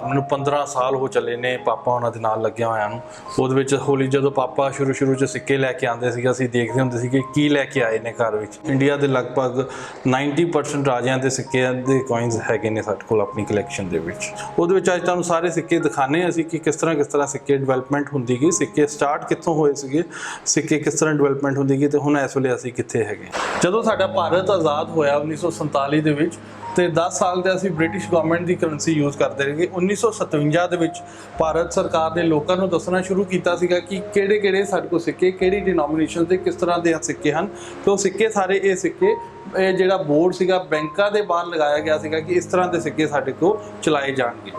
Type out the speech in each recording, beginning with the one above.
मैनूं 15 साल हो चले ने पापा उन्हां दे नाल लग्गिया होइआं नूं। ਉਹਦੇ ਵਿੱਚ ਹੋਲੀ ਜਦੋਂ ਪਾਪਾ ਸ਼ੁਰੂ 'ਚ ਸਿੱਕੇ ਲੈ ਕੇ ਆਉਂਦੇ ਸੀਗੇ, ਅਸੀਂ ਦੇਖਦੇ ਹੁੰਦੇ ਸੀ ਕਿ ਕੀ ਲੈ ਕੇ ਆਏ ਨੇ ਘਰ ਵਿੱਚ। ਇੰਡੀਆ ਦੇ ਲਗਭਗ 90% ਰਾਜਿਆਂ ਦੇ ਸਿੱਕਿਆਂ ਦੇ ਕੋਇਨਸ ਹੈਗੇ ਨੇ ਸਾਡੇ ਕੋਲ ਆਪਣੀ ਕਲੈਕਸ਼ਨ ਦੇ ਵਿੱਚ। ਉਹਦੇ ਵਿੱਚ ਅੱਜ ਤੁਹਾਨੂੰ ਸਾਰੇ ਸਿੱਕੇ ਦਿਖਾਣੇ ਅਸੀਂ ਕਿ ਕਿਸ ਤਰ੍ਹਾਂ ਸਿੱਕੇ ਡਿਵੈਲਪਮੈਂਟ ਹੁੰਦੀ ਗਈ, ਸਿੱਕੇ ਸਟਾਰਟ ਕਿੱਥੋਂ ਹੋਏ ਸੀਗੇ, ਸਿੱਕੇ ਕਿਸ ਤਰ੍ਹਾਂ ਡਿਵੈਲਪਮੈਂਟ ਹੁੰਦੀ ਗਈ ਤੇ ਹੁਣ ਇਸ ਵੇਲੇ ਅਸੀਂ ਕਿੱਥੇ ਹੈਗੇ। ਜਦੋਂ ਸਾਡਾ ਭਾਰਤ ਆਜ਼ਾਦ ਹੋਇਆ 1947 ਦੇ ਵਿੱਚ ਤੇ 10 ਸਾਲ ਦੇ ਅਸੀਂ ਬ੍ਰਿਟਿਸ਼ ਗਵਰਨਮੈਂਟ ਦੀ ਕਰੰਸੀ ਯੂਜ਼ ਕਰਦੇ ਰਹੇ। 1957 ਦੇ ਵਿੱਚ ਭਾਰਤ ਸਰਕਾਰ ਨੇ ਲੋਕਾਂ ਨੂੰ ਦੱਸਣਾ ਸ਼ੁਰੂ ਕੀਤਾ ਸੀਗਾ ਕਿ ਕਿਹੜੇ ਸਾਡੇ ਕੋਲ ਸਿੱਕੇ, ਕਿਹੜੀ ਡਿਨੋਮੀਨੇਸ਼ਨ ਦੇ ਕਿਸ ਤਰ੍ਹਾਂ ਦੇ ਸਿੱਕੇ ਹਨ। ਤੇ ਉਹ ਸਿੱਕੇ ਸਾਰੇ ਇਹ ਸਿੱਕੇ ਜਿਹੜਾ ਬੋਰਡ ਸੀਗਾ ਬੈਂਕਾਂ ਦੇ ਬਾਹਰ ਲਗਾਇਆ ਗਿਆ ਸੀਗਾ ਕਿ ਇਸ ਤਰ੍ਹਾਂ ਦੇ ਸਿੱਕੇ ਸਾਡੇ ਕੋਲ ਚਲਾਏ ਜਾਣਗੇ।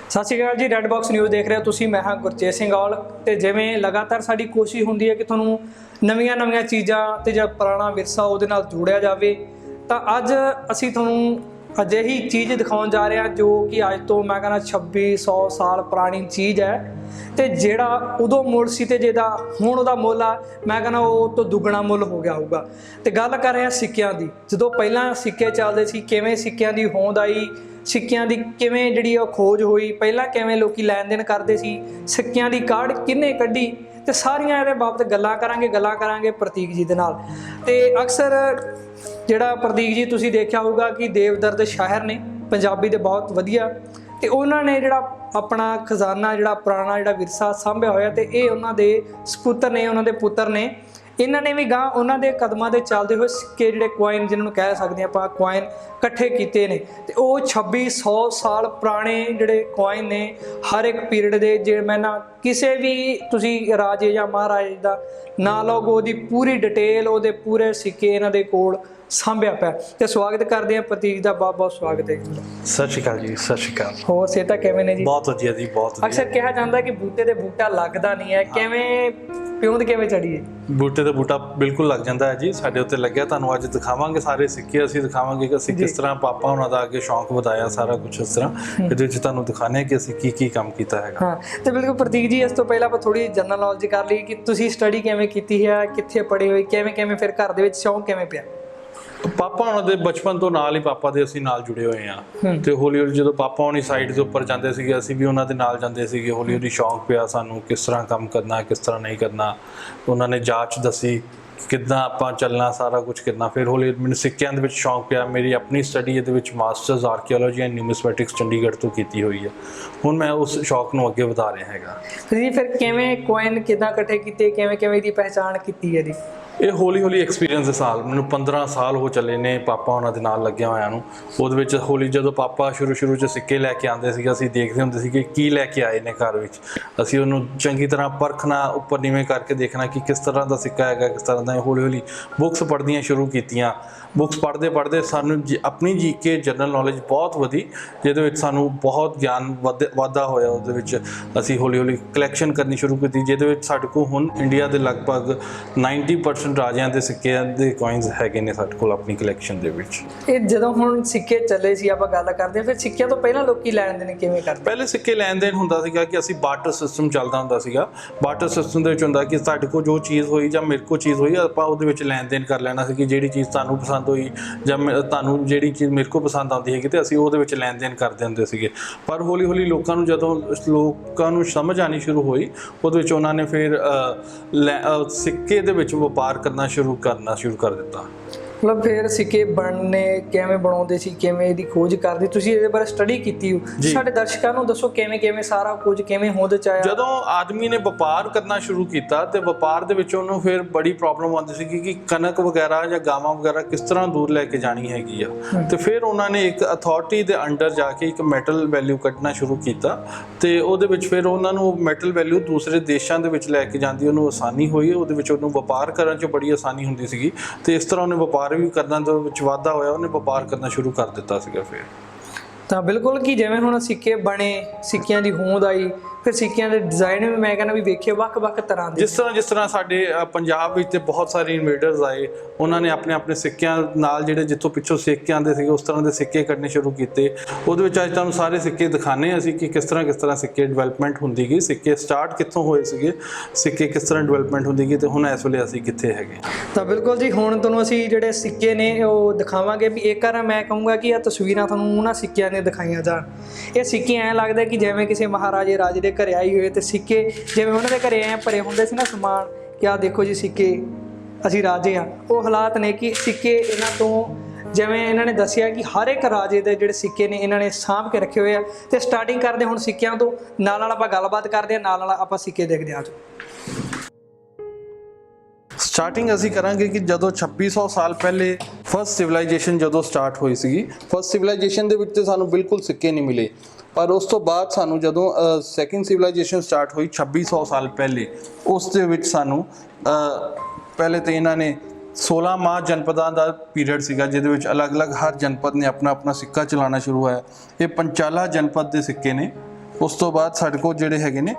ਸਤਿ ਸ਼੍ਰੀ ਅਕਾਲ ਜੀ, ਰੈੱਡ ਬਾਕਸ ਨਿਊਜ਼ ਦੇਖ ਰਹੇ ਹੋ ਤੁਸੀਂ। ਮੈਂ ਹਾਂ ਗੁਰਚੇਤ ਸਿੰਘ ਔਲ ਤੇ ਜਿਵੇਂ ਲਗਾਤਾਰ ਸਾਡੀ ਕੋਸ਼ਿਸ਼ ਹੁੰਦੀ ਹੈ ਕਿ ਤੁਹਾਨੂੰ ਨਵੀਆਂ ਚੀਜ਼ਾਂ ਤੇ ਜਿਹੜਾ ਪੁਰਾਣਾ ਵਿਰਸਾ ਉਹਦੇ ਨਾਲ ਜੋੜਿਆ ਜਾਵੇ, ਤਾਂ ਅੱਜ ਅਸੀਂ ਤੁਹਾਨੂੰ ਅਜਿਹੀ ਚੀਜ਼ ਦਿਖਾਉਣ ਜਾ ਰਹੇ ਹਾਂ ਜੋ ਕਿ ਅੱਜ ਤੋਂ ਮੈਂ ਕਹਿੰਦਾ 2600 ਸਾਲ ਪੁਰਾਣੀ ਚੀਜ਼ ਹੈ ਤੇ ਜਿਹੜਾ ਉਦੋਂ ਮੁੱਲ ਸੀ ਤੇ ਜਿਹਦਾ ਹੁਣ ਉਹਦਾ ਮੁੱਲ ਆ ਮੈਂ ਕਹਿੰਦਾ ਉਹ ਤੋਂ ਦੁੱਗਣਾ ਮੁੱਲ ਹੋ ਗਿਆ ਹੋਊਗਾ। ਤੇ ਗੱਲ ਕਰ ਰਹੇ ਹਾਂ ਸਿੱਕਿਆਂ ਦੀ। ਜਦੋਂ ਪਹਿਲਾਂ ਸਿੱਕੇ ਚੱਲਦੇ ਸੀ, ਕਿਵੇਂ ਸਿੱਕਿਆਂ ਦੀ ਹੋਂਦ ਆਈ, ਸਿੱਕਿਆਂ ਦੀ ਕਿਵੇਂ ਜਿਹੜੀ ਉਹ ਖੋਜ ਹੋਈ, ਪਹਿਲਾਂ ਕਿਵੇਂ ਲੋਕੀ ਲੈਣ ਦੇਣ ਕਰਦੇ ਸੀ, ਸਿੱਕਿਆਂ ਦੀ ਕਾਢ ਕਿਹਨੇ ਕੱਢੀ, ਤੇ ਸਾਰੀਆਂ ਇਹਦੇ ਬਾਬਤ ਗੱਲਾਂ ਕਰਾਂਗੇ ਪ੍ਰਤੀਕ ਜੀ ਦੇ ਨਾਲ। ਤੇ ਅਕਸਰ ਜਿਹੜਾ ਪ੍ਰਤੀਕ ਜੀ ਤੁਸੀਂ ਦੇਖਿਆ ਹੋਊਗਾ ਕਿ ਦੇਵਦਰਦ ਸ਼ਾਇਰ ਨੇ ਪੰਜਾਬੀ ਦੇ ਬਹੁਤ ਵਧੀਆ, ਤੇ ਉਹਨਾਂ ਨੇ ਜਿਹੜਾ ਆਪਣਾ ਖਜ਼ਾਨਾ ਜਿਹੜਾ ਪੁਰਾਣਾ ਜਿਹੜਾ ਵਿਰਸਾ ਸਾਂਭਿਆ ਹੋਇਆ ਤੇ ਇਹ ਉਹਨਾਂ ਦੇ ਸਪੁੱਤਰ ਨੇ, ਉਹਨਾਂ ਦੇ ਪੁੱਤਰ ਨੇ। ਇਹਨਾਂ ਨੇ ਵੀ ਗਾਂ ਉਹਨਾਂ ਦੇ ਕਦਮਾਂ ਦੇ ਚੱਲਦੇ ਹੋਏ ਸਿੱਕੇ ਜਿਹੜੇ ਕੁਆਇਨ ਜਿਹਨਾਂ ਨੂੰ ਕਹਿ ਸਕਦੇ ਆਪਾਂ ਕੁਆਇਨ ਇਕੱਠੇ ਕੀਤੇ ਨੇ। ਤੇ ਉਹ 2600 ਸਾਲ ਪੁਰਾਣੇ ਜਿਹੜੇ ਕੁਆਇਨ ਨੇ ਹਰ ਇੱਕ ਪੀਰੀਅਡ ਦੇ, ਜੇ ਮੈਂ ਨਾ ਕਿਸੇ ਵੀ ਤੁਸੀਂ ਰਾਜੇ ਜਾਂ ਮਹਾਰਾਜੇ ਦਾ ਨਾਂ ਲਓਗੇ ਉਹਦੀ ਪੂਰੀ ਡਿਟੇਲ, ਉਹਦੇ ਪੂਰੇ ਸਿੱਕੇ ਇਹਨਾਂ ਦੇ ਕੋਲ ਸਾਂਭਿਆ ਪਿਆ। ਤੇ ਸਵਾਗਤ ਕਰਦੇ ਹਾਂ ਪ੍ਰਤੀਕ ਦਾ, ਬਹੁਤ ਸਵਾਗਤ ਹੈ। ਸਤਿ ਸ਼੍ਰੀ ਅਕਾਲ ਜੀ। ਸਤਿ ਸ਼੍ਰੀ ਅਕਾਲ। ਹੋਰ ਸਿਹਤਾਂ ਕਿਵੇਂ ਨੇ ਜੀ? ਬਹੁਤ ਵਧੀਆ ਜੀ, ਬਹੁਤ ਵਧੀਆ। ਅਕਸਰ ਕਿਹਾ ਜਾਂਦਾ ਕਿ ਬੂਟੇ ਤੇ ਬੂਟਾ ਲੱਗਦਾ ਨਹੀਂ ਹੈ, ਕਿਵੇਂ ਪਿਉਂਦ ਕਿਵੇਂ ਚੜੀਏ? ਬੂਟੇ ਤੇ ਬੂਟਾ ਬਿਲਕੁਲ ਲੱਗ ਜਾਂਦਾ ਹੈ ਜੀ, ਸਾਡੇ ਉੱਤੇ ਲੱਗਿਆ। ਤੁਹਾਨੂੰ ਅੱਜ ਦਿਖਾਵਾਂਗੇ ਸਾਰੇ ਸਿੱਕੇ, ਅਸੀਂ ਦਿਖਾਵਾਂਗੇ ਕਿ ਅਸੀਂ ਕਿਸ ਤਰ੍ਹਾਂ ਪਾਪਾ ਉਹਨਾਂ ਦਾ ਅੱਗੇ ਸ਼ੌਂਕ ਵਧਾਇਆ, ਸਾਰਾ ਕੁਝ ਇਸ ਤਰ੍ਹਾਂ ਇਹਦੇ ਵਿੱਚ ਤੁਹਾਨੂੰ ਦਿਖਾਣੇ ਕਿ ਅਸੀਂ ਕੀ ਕੰਮ ਕੀਤਾ ਹੈਗਾ। ਹਾਂ, ਤੇ ਬਿਲਕੁਲ ਪ੍ਰਤੀਕ ਜੀ, ਇਸ ਤੋਂ ਪਹਿਲਾਂ ਆਪਾਂ ਥੋੜੀ ਜਨਰਲ ਨੌਲੇਜ ਕਰ ਲਈ ਕਿ ਤੁਸੀਂ ਸਟੱਡੀ ਕਿਵੇਂ ਕੀਤੀ ਹੈ, ਕਿੱਥੇ ਪੜ੍ਹੇ ਹੋਏ, ਕਿਵੇਂ ਫਿਰ ਘਰ ਦੇ ਵਿੱਚ ਸ਼ੌਂਕ ਕਿਵੇਂ ਪਿਆ? ਪਾਪਾ ਉਹਨਾਂ ਦੇ ਬਚਪਨ ਤੋਂ ਨਾਲ ਹੀ ਪਾਪਾ ਦੇ ਅਸੀਂ ਨਾਲ ਜੁੜੇ ਹੋਏ ਹਾਂ ਤੇ ਹੌਲੀ ਜਦੋਂ ਪਾਪਾ ਉਹਨੀ ਸਾਈਡ ਦੇ ਉੱਪਰ ਜਾਂਦੇ ਸੀਗੇ ਅਸੀਂ ਵੀ ਉਹਨਾਂ ਦੇ ਨਾਲ ਜਾਂਦੇ ਸੀਗੇ। ਹੌਲੀ ਸ਼ੌਂਕ ਪਿਆ ਸਾਨੂੰ ਕਿਸ ਤਰ੍ਹਾਂ ਕੰਮ ਕਰਨਾ, ਕਿਸ ਤਰ੍ਹਾਂ ਨਹੀਂ ਕਰਨਾ। ਉਹਨਾਂ ਨੇ ਜਾਂਚ ਦੱਸੀ ਕਿੱਦਾਂ ਆਪਾਂ ਚੱਲਣਾ, ਸਾਰਾ ਕੁਝ ਕਰਨਾ। ਫਿਰ ਹੌਲੀ ਮੈਨੂੰ ਸਿੱਕਿਆਂ ਦੇ ਵਿੱਚ ਸ਼ੌਂਕ ਪਿਆ। ਮੇਰੀ ਆਪਣੀ ਸਟੱਡੀ ਇਹਦੇ ਵਿੱਚ ਮਾਸਟਰਸ ਆਰਕੀਓਲੋਜੀ ਐਂਡ ਨਿਊਮਿਸਮੈਟਿਕਸ ਚੰਡੀਗੜ੍ਹ ਤੋਂ ਕੀਤੀ ਹੋਈ ਹੈ। ਹੁਣ ਮੈਂ ਉਸ ਸ਼ੌਂਕ ਨੂੰ ਅੱਗੇ ਵਧਾ ਰਿਹਾ ਹੈਗਾ। ਜੀ ਫਿਰ ਕਿਵੇਂ ਕੁਆਇਨ ਕਿੱਦਾਂ ਇਕੱਠੇ ਕੀਤੇ, ਕਿਵੇਂ ਦੀ ਪਹਿਚਾਣ ਕੀਤੀ ਹੈ ਜੀ? ਇਹ ਹੌਲੀ ਐਕਸਪੀਰੀਅੰਸ ਦੇ ਸਾਲ, ਮੈਨੂੰ 15 ਸਾਲ ਹੋ ਚੱਲੇ ਨੇ ਪਾਪਾ ਉਹਨਾਂ ਦੇ ਨਾਲ ਲੱਗਿਆ ਹੋਇਆਂ ਨੂੰ। ਉਹਦੇ ਵਿੱਚ ਹੌਲੀ ਜਦੋਂ ਪਾਪਾ ਸ਼ੁਰੂ 'ਚ ਸਿੱਕੇ ਲੈ ਕੇ ਆਉਂਦੇ ਸੀਗੇ, ਅਸੀਂ ਦੇਖਦੇ ਹੁੰਦੇ ਸੀ ਕਿ ਕੀ ਲੈ ਕੇ ਆਏ ਨੇ ਘਰ ਵਿੱਚ। ਅਸੀਂ ਉਹਨੂੰ ਚੰਗੀ ਤਰ੍ਹਾਂ ਪਰਖਣਾ, ਉੱਪਰ ਨੀਵੇਂ ਕਰਕੇ ਦੇਖਣਾ ਕਿ ਕਿਸ ਤਰ੍ਹਾਂ ਦਾ ਸਿੱਕਾ ਹੈਗਾ, ਕਿਸ ਤਰ੍ਹਾਂ ਦਾ। ਹੌਲੀ ਬੁੱਕਸ ਪੜ੍ਹਨੀਆਂ ਸ਼ੁਰੂ ਕੀਤੀਆਂ। ਬੁੱਕਸ ਪੜ੍ਹਦੇ ਸਾਨੂੰ ਆਪਣੀ GK ਜਨਰਲ ਨੌਲੇਜ ਬਹੁਤ ਵਧੀ, ਜਿਹਦੇ ਵਿੱਚ ਸਾਨੂੰ ਬਹੁਤ ਗਿਆਨ ਵਾਧਾ ਹੋਇਆ। ਉਹਦੇ ਵਿੱਚ ਅਸੀਂ ਹੌਲੀ ਕਲੈਕਸ਼ਨ ਕਰਨੀ ਸ਼ੁਰੂ ਕੀਤੀ, ਜਿਹਦੇ ਵਿੱਚ ਸਾਡੇ ਕੋਲ ਹੁਣ ਇੰਡੀਆ ਦੇ ਲਗਭਗ 90% ਰਾਜਿਆਂ ਦੇ ਸਿੱਕਿਆਂ ਦੇ ਕੋਇਨਸ ਹੈਗੇ ਨੇ ਸਾਡੇ ਕੋਲ ਆਪਣੀ ਕਲੈਕਸ਼ਨ ਦੇ ਵਿੱਚ। ਇਹ ਜਦੋਂ ਹੁਣ ਸਿੱਕੇ ਚੱਲੇ ਸੀ, ਆਪਾਂ ਗੱਲ ਕਰਦੇ ਹਾਂ, ਫਿਰ ਸਿੱਕਿਆਂ ਤੋਂ ਪਹਿਲਾਂ ਲੋਕੀ ਲੈਣ ਦੇਣ ਕਿਵੇਂ ਕਰਦੇ? ਪਹਿਲੇ ਸਿੱਕੇ ਲੈਣ ਦੇਣ ਹੁੰਦਾ ਸੀਗਾ ਕਿ ਅਸੀਂ ਬਾਰਟਰ ਸਿਸਟਮ ਚੱਲਦਾ ਹੁੰਦਾ ਸੀਗਾ। ਬਾਰਟਰ ਸਿਸਟਮ ਦੇ ਵਿੱਚ ਹੁੰਦਾ ਕਿ ਸਾਡੇ ਕੋਲ ਜੋ ਚੀਜ਼ ਹੋਈ ਜਾਂ ਮੇਰੇ ਕੋਲ ਚੀਜ਼ ਹੋਈ, ਆਪਾਂ ਉਹਦੇ ਵਿੱਚ ਲੈਣ ਦੇਣ ਕਰ ਲੈਣਾ ਸੀ ਕਿ ਜਿਹੜੀ ਚੀਜ਼ ਤੁਹਾਨੂੰ ਪਸੰਦ ਹੋਈ ਜਾਂ ਤੁਹਾਨੂੰ ਜਿਹੜੀ ਚੀਜ਼ ਮੇਰੇ ਕੋਲ ਪਸੰਦ ਆਉਂਦੀ ਹੈਗੀ ਤੇ ਅਸੀਂ ਉਹਦੇ ਵਿੱਚ ਲੈਣ ਦੇਣ ਕਰਦੇ ਹੁੰਦੇ ਸੀਗੇ। ਪਰ ਹੌਲੀ ਲੋਕਾਂ ਨੂੰ ਸਮਝ ਆਉਣੀ ਸ਼ੁਰੂ ਹੋਈ, ਉਹਦੇ ਵਿੱਚ ਉਹਨਾਂ ਨੇ ਫਿਰ ਸਿੱਕੇ ਦੇ ਵਿੱਚ ਵਪਾਰ ਕਰਨਾ ਸ਼ੁਰੂ ਕਰ ਦਿੱਤਾ। ਮਤਲਬ ਫਿਰ ਸਿੱਕੇ ਬਣਨੇ ਕਿਵੇਂ ਬਣਾਉਂਦੇ ਸੀ, ਕਿਵੇਂ ਇਹਦੀ ਖੋਜ ਕਰਦੇ? ਤੁਸੀਂ ਇਹਦੇ ਬਾਰੇ ਸਟੱਡੀ ਕੀਤੀ ਹੋ, ਸਾਡੇ ਦਰਸ਼ਕਾਂ ਨੂੰ ਦੱਸੋ ਕਿਵੇਂ ਸਾਰਾ ਕੁਝ ਕਿਵੇਂ ਹੋਂਦ ਚ ਆਇਆ? ਜਦੋਂ ਆਦਮੀ ਨੇ ਵਪਾਰ ਕਰਨਾ ਸ਼ੁਰੂ ਕੀਤਾ ਤੇ ਵਪਾਰ ਦੇ ਵਿੱਚ ਉਹਨੂੰ ਫਿਰ ਬੜੀ ਪ੍ਰੋਬਲਮ ਆਉਂਦੀ ਸੀ ਕਿ ਕਣਕ ਵਗੈਰਾ ਜਾਂ ਗਾਵਾਂ ਵਗੈਰਾ ਕਿਸ ਤਰ੍ਹਾਂ ਦੂਰ ਲੈ ਕੇ ਜਾਣੀ ਹੈਗੀ ਆ। ਤੇ ਫਿਰ ਉਹਨਾਂ ਨੇ ਇੱਕ ਅਥਾਰਟੀ ਦੇ ਅੰਡਰ ਜਾ ਕੇ ਇੱਕ ਮੈਟਲ ਵੈਲਿਊ ਕੱਢਣਾ ਸ਼ੁਰੂ ਕੀਤਾ ਤੇ ਉਹਦੇ ਵਿੱਚ ਫਿਰ ਉਹਨਾਂ ਨੂੰ ਮੈਟਲ ਵੈਲਿਊ ਦੂਸਰੇ ਦੇਸ਼ਾਂ ਦੇ ਵਿੱਚ ਲੈ ਕੇ ਜਾਂਦੀ ਉਹਨੂੰ ਆਸਾਨੀ ਹੋਈ। ਉਹਦੇ ਵਿੱਚ ਉਹਨੂੰ ਵਪਾਰ ਕਰਨ 'ਚ ਬੜੀ ਆਸਾਨੀ ਹੁੰਦੀ ਸੀਗੀ ਤੇ ਇਸ ਤਰ੍ਹਾਂ ਉਹਨੇ ਵਪਾਰ ਵੀ ਕਰਨਾ ਦੇ ਵਿੱਚ ਵਾਧਾ ਹੋਇਆ, ਉਹਨੇ ਵਪਾਰ ਕਰਨਾ ਸ਼ੁਰੂ ਕਰ ਦਿੱਤਾ ਸੀਗਾ। ਫਿਰ ਤਾਂ ਬਿਲਕੁਲ ਕਿ ਜਿਵੇਂ ਹੁਣ ਸਿੱਕੇ ਬਣੇ, ਸਿੱਕਿਆਂ ਦੀ ਹੋਂਦ ਆਈ, ਫਿਰ ਸਿੱਕਿਆਂ ਦੇ ਡਿਜ਼ਾਈਨ ਵੀ ਮੈਂ ਕਹਿੰਦਾ ਵੀ ਵੇਖੇ ਵੱਖ-ਵੱਖ ਤਰ੍ਹਾਂ ਦੇ। ਜਿਸ ਤਰ੍ਹਾਂ ਸਾਡੇ ਪੰਜਾਬ ਵਿੱਚ ਤੇ ਬਹੁਤ ਸਾਰੇ ਇਨਵੇਡਰਸ ਆਏ, ਉਹਨਾਂ ਨੇ ਆਪਣੇ ਸਿੱਕਿਆਂ ਨਾਲ ਜਿਹੜੇ ਜਿੱਥੋਂ ਪਿੱਛੋਂ ਸਿੱਖ ਕੇ ਆਉਂਦੇ ਸੀਗੇ ਉਸ ਤਰ੍ਹਾਂ ਦੇ ਸਿੱਕੇ ਕੱਢਣੇ ਸ਼ੁਰੂ ਕੀਤੇ। ਉਹਦੇ ਵਿੱਚ ਅੱਜ ਤੁਹਾਨੂੰ ਸਾਰੇ ਸਿੱਕੇ ਦਿਖਾਣੇ ਅਸੀਂ ਕਿ ਕਿਸ ਤਰ੍ਹਾਂ ਸਿੱਕੇ ਡਿਵੈਲਪਮੈਂਟ ਹੁੰਦੀ ਗਈ, ਸਿੱਕੇ ਸਟਾਰਟ ਕਿੱਥੋਂ ਹੋਏ ਸੀਗੇ, ਸਿੱਕੇ ਕਿਸ ਤਰ੍ਹਾਂ ਡਿਵੈਲਪਮੈਂਟ ਹੁੰਦੀ ਗਈ ਤੇ ਹੁਣ ਇਸ ਵੇਲੇ ਅਸੀਂ ਕਿੱਥੇ ਹੈਗੇ। ਤਾਂ ਬਿਲਕੁਲ ਜੀ, ਹੁਣ ਤੁਹਾਨੂੰ ਅਸੀਂ ਜਿਹੜੇ ਸਿੱਕੇ ਨੇ ਉਹ ਦਿਖਾਵਾਂਗੇ ਵੀ ਇੱਕ ਵਾਰ ਮੈਂ ਕਹੂੰਗਾ ਕਿ ਇਹ ਤਸਵੀਰਾਂ ਤੁਹਾਨੂੰ ਉਹਨਾਂ ਸਿੱਕਿਆਂ ਦੀਆਂ ਦਿਖਾਈਆਂ ਜਾਣ। ਇਹ ਸਿੱਕੇ ਐਂ ਲੱਗਦਾ ਕਿ ਜਿਵੇਂ ਕਿਸੇ ਮਹਾਰਾਜੇ ਰਾਜੇ ਦੇ ਘਰੇ ਆਈ ਹੋਏ, ਤੇ ਸਿੱਕੇ ਜਿਵੇਂ ਉਹਨਾਂ ਦੇ ਘਰੇ ਐਂ ਭਰੇ ਹੁੰਦੇ ਸੀ ਨਾ ਸਮਾਨ ਕਿ ਆਹ ਦੇਖੋ ਜੀ ਸਿੱਕੇ ਅਸੀਂ ਰਾਜੇ ਆ, ਉਹ ਹਾਲਾਤ ਨੇ ਕਿ ਸਿੱਕੇ ਇਹਨਾਂ ਤੋਂ ਜਿਵੇਂ ਇਹਨਾਂ ਨੇ ਦੱਸਿਆ ਕਿ ਹਰ ਇੱਕ ਰਾਜੇ ਦੇ ਜਿਹੜੇ ਸਿੱਕੇ ਨੇ ਇਹਨਾਂ ਨੇ ਸਾਂਭ ਕੇ ਰੱਖੇ ਹੋਏ ਆ। ਤੇ ਸਟਾਰਟਿੰਗ ਕਰਦੇ ਹੁਣ ਸਿੱਕਿਆਂ ਤੋਂ, ਨਾਲ ਆਪਾਂ ਗੱਲਬਾਤ ਕਰਦੇ ਆ, ਨਾਲ ਆਪਾਂ ਸਿੱਕੇ ਦੇਖਦੇ ਆ। ਸਟਾਰਟਿੰਗ ਅਸੀਂ ਕਰਾਂਗੇ ਕਿ ਜਦੋਂ 2600 ਸਾਲ ਪਹਿਲੇ ਫਸਟ ਸਿਵਲਾਈਜੇਸ਼ਨ ਜਦੋਂ ਸਟਾਰਟ ਹੋਈ ਸੀਗੀ, ਫਸਟ ਸਿਵਲਾਈਜੇਸ਼ਨ ਦੇ ਵਿੱਚ ਤੇ ਸਾਨੂੰ ਬਿਲਕੁਲ ਸਿੱਕੇ ਨਹੀਂ ਮਿਲੇ, ਪਰ ਉਸ ਤੋਂ ਬਾਅਦ ਸਾਨੂੰ ਜਦੋਂ ਸੈਕਿੰਡ ਸਿਵਲਾਈਜੇਸ਼ਨ ਸਟਾਰਟ ਹੋਈ 2600 ਸਾਲ ਪਹਿਲੇ, ਉਸ ਦੇ ਵਿੱਚ ਸਾਨੂੰ ਪਹਿਲੇ ਤੇ ਇਹਨਾਂ ਨੇ 16 ਮਾਹ ਜਨਪਦਾਂ ਦਾ ਪੀਰੀਅਡ ਸੀਗਾ, ਜਿਹਦੇ ਵਿੱਚ ਅਲੱਗ-ਅਲੱਗ ਹਰ ਜਨਪਦ ਨੇ ਆਪਣਾ ਸਿੱਕਾ ਚਲਾਉਣਾ ਸ਼ੁਰੂ ਹੋਇਆ। ਇਹ ਪੰਚਾਲਾ ਜਨਪਦ ਦੇ ਸਿੱਕੇ ਨੇ। ਉਸ ਤੋਂ ਬਾਅਦ ਸਾਡੇ ਕੋਲ ਜਿਹੜੇ ਹੈਗੇ ਨੇ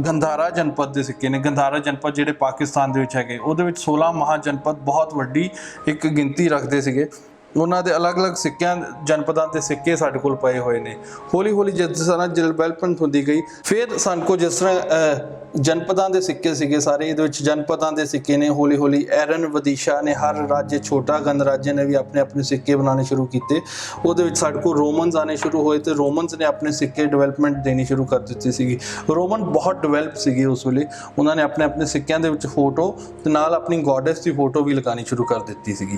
ਗੰਧਾਰਾ ਜਨਪਦ ਦੇ ਸਿੱਕੇ ਨੇ। ਗੰਧਾਰਾ ਜਨਪਦ ਜਿਹੜੇ ਪਾਕਿਸਤਾਨ ਦੇ ਵਿੱਚ ਹੈਗੇ, ਉਹਦੇ ਵਿੱਚ 16 ਮਹਾ ਜਨਪਦ ਬਹੁਤ ਵੱਡੀ ਇੱਕ ਗਿਣਤੀ ਰੱਖਦੇ ਸੀਗੇ। ਉਹਨਾਂ ਦੇ ਅਲੱਗ-ਅਲੱਗ ਸਿੱਕਿਆਂ ਜਨਪਦਾਂ ਦੇ ਸਿੱਕੇ ਸਾਡੇ ਕੋਲ ਪਏ ਹੋਏ ਨੇ। ਹੌਲੀ-ਹੌਲੀ ਜਿਸ ਤਰ੍ਹਾਂ ਡਿਵੈਲਪਮੈਂਟ ਹੁੰਦੀ ਗਈ, ਫਿਰ ਸਾਨੂੰ ਕੋਲ ਜਿਸ ਤਰ੍ਹਾਂ ਜਨਪਦਾਂ ਦੇ ਸਿੱਕੇ ਸੀਗੇ ਸਾਰੇ, ਇਹਦੇ ਵਿੱਚ ਜਨਪਦਾਂ ਦੇ ਸਿੱਕੇ ਨੇ। ਹੌਲੀ-ਹੌਲੀ ਐਰਨ ਵਦੀਸ਼ਾ ਨੇ, ਹਰ ਰਾਜ ਛੋਟਾ ਗਣਰਾਜ ਨੇ ਵੀ ਆਪਣੇ ਸਿੱਕੇ ਬਣਾਉਣੇ ਸ਼ੁਰੂ ਕੀਤੇ। ਉਹਦੇ ਵਿੱਚ ਸਾਡੇ ਕੋਲ ਰੋਮਨਸ ਆਉਣੇ ਸ਼ੁਰੂ ਹੋਏ ਤੇ ਰੋਮਨਸ ਨੇ ਆਪਣੇ ਸਿੱਕੇ ਡਿਵੈਲਪਮੈਂਟ ਦੇਣੀ ਸ਼ੁਰੂ ਕਰ ਦਿੱਤੀ ਸੀਗੀ। ਰੋਮਨ ਬਹੁਤ ਡਿਵੈਲਪ ਸੀਗੇ ਉਸ ਵੇਲੇ, ਉਹਨਾਂ ਨੇ ਆਪਣੇ ਸਿੱਕਿਆਂ ਦੇ ਵਿੱਚ ਫੋਟੋ ਤੇ ਨਾਲ ਆਪਣੀ ਗੋਡੈਸ ਦੀ ਫੋਟੋ ਵੀ ਲਗਾਉਣੀ ਸ਼ੁਰੂ ਕਰ ਦਿੱਤੀ ਸੀਗੀ।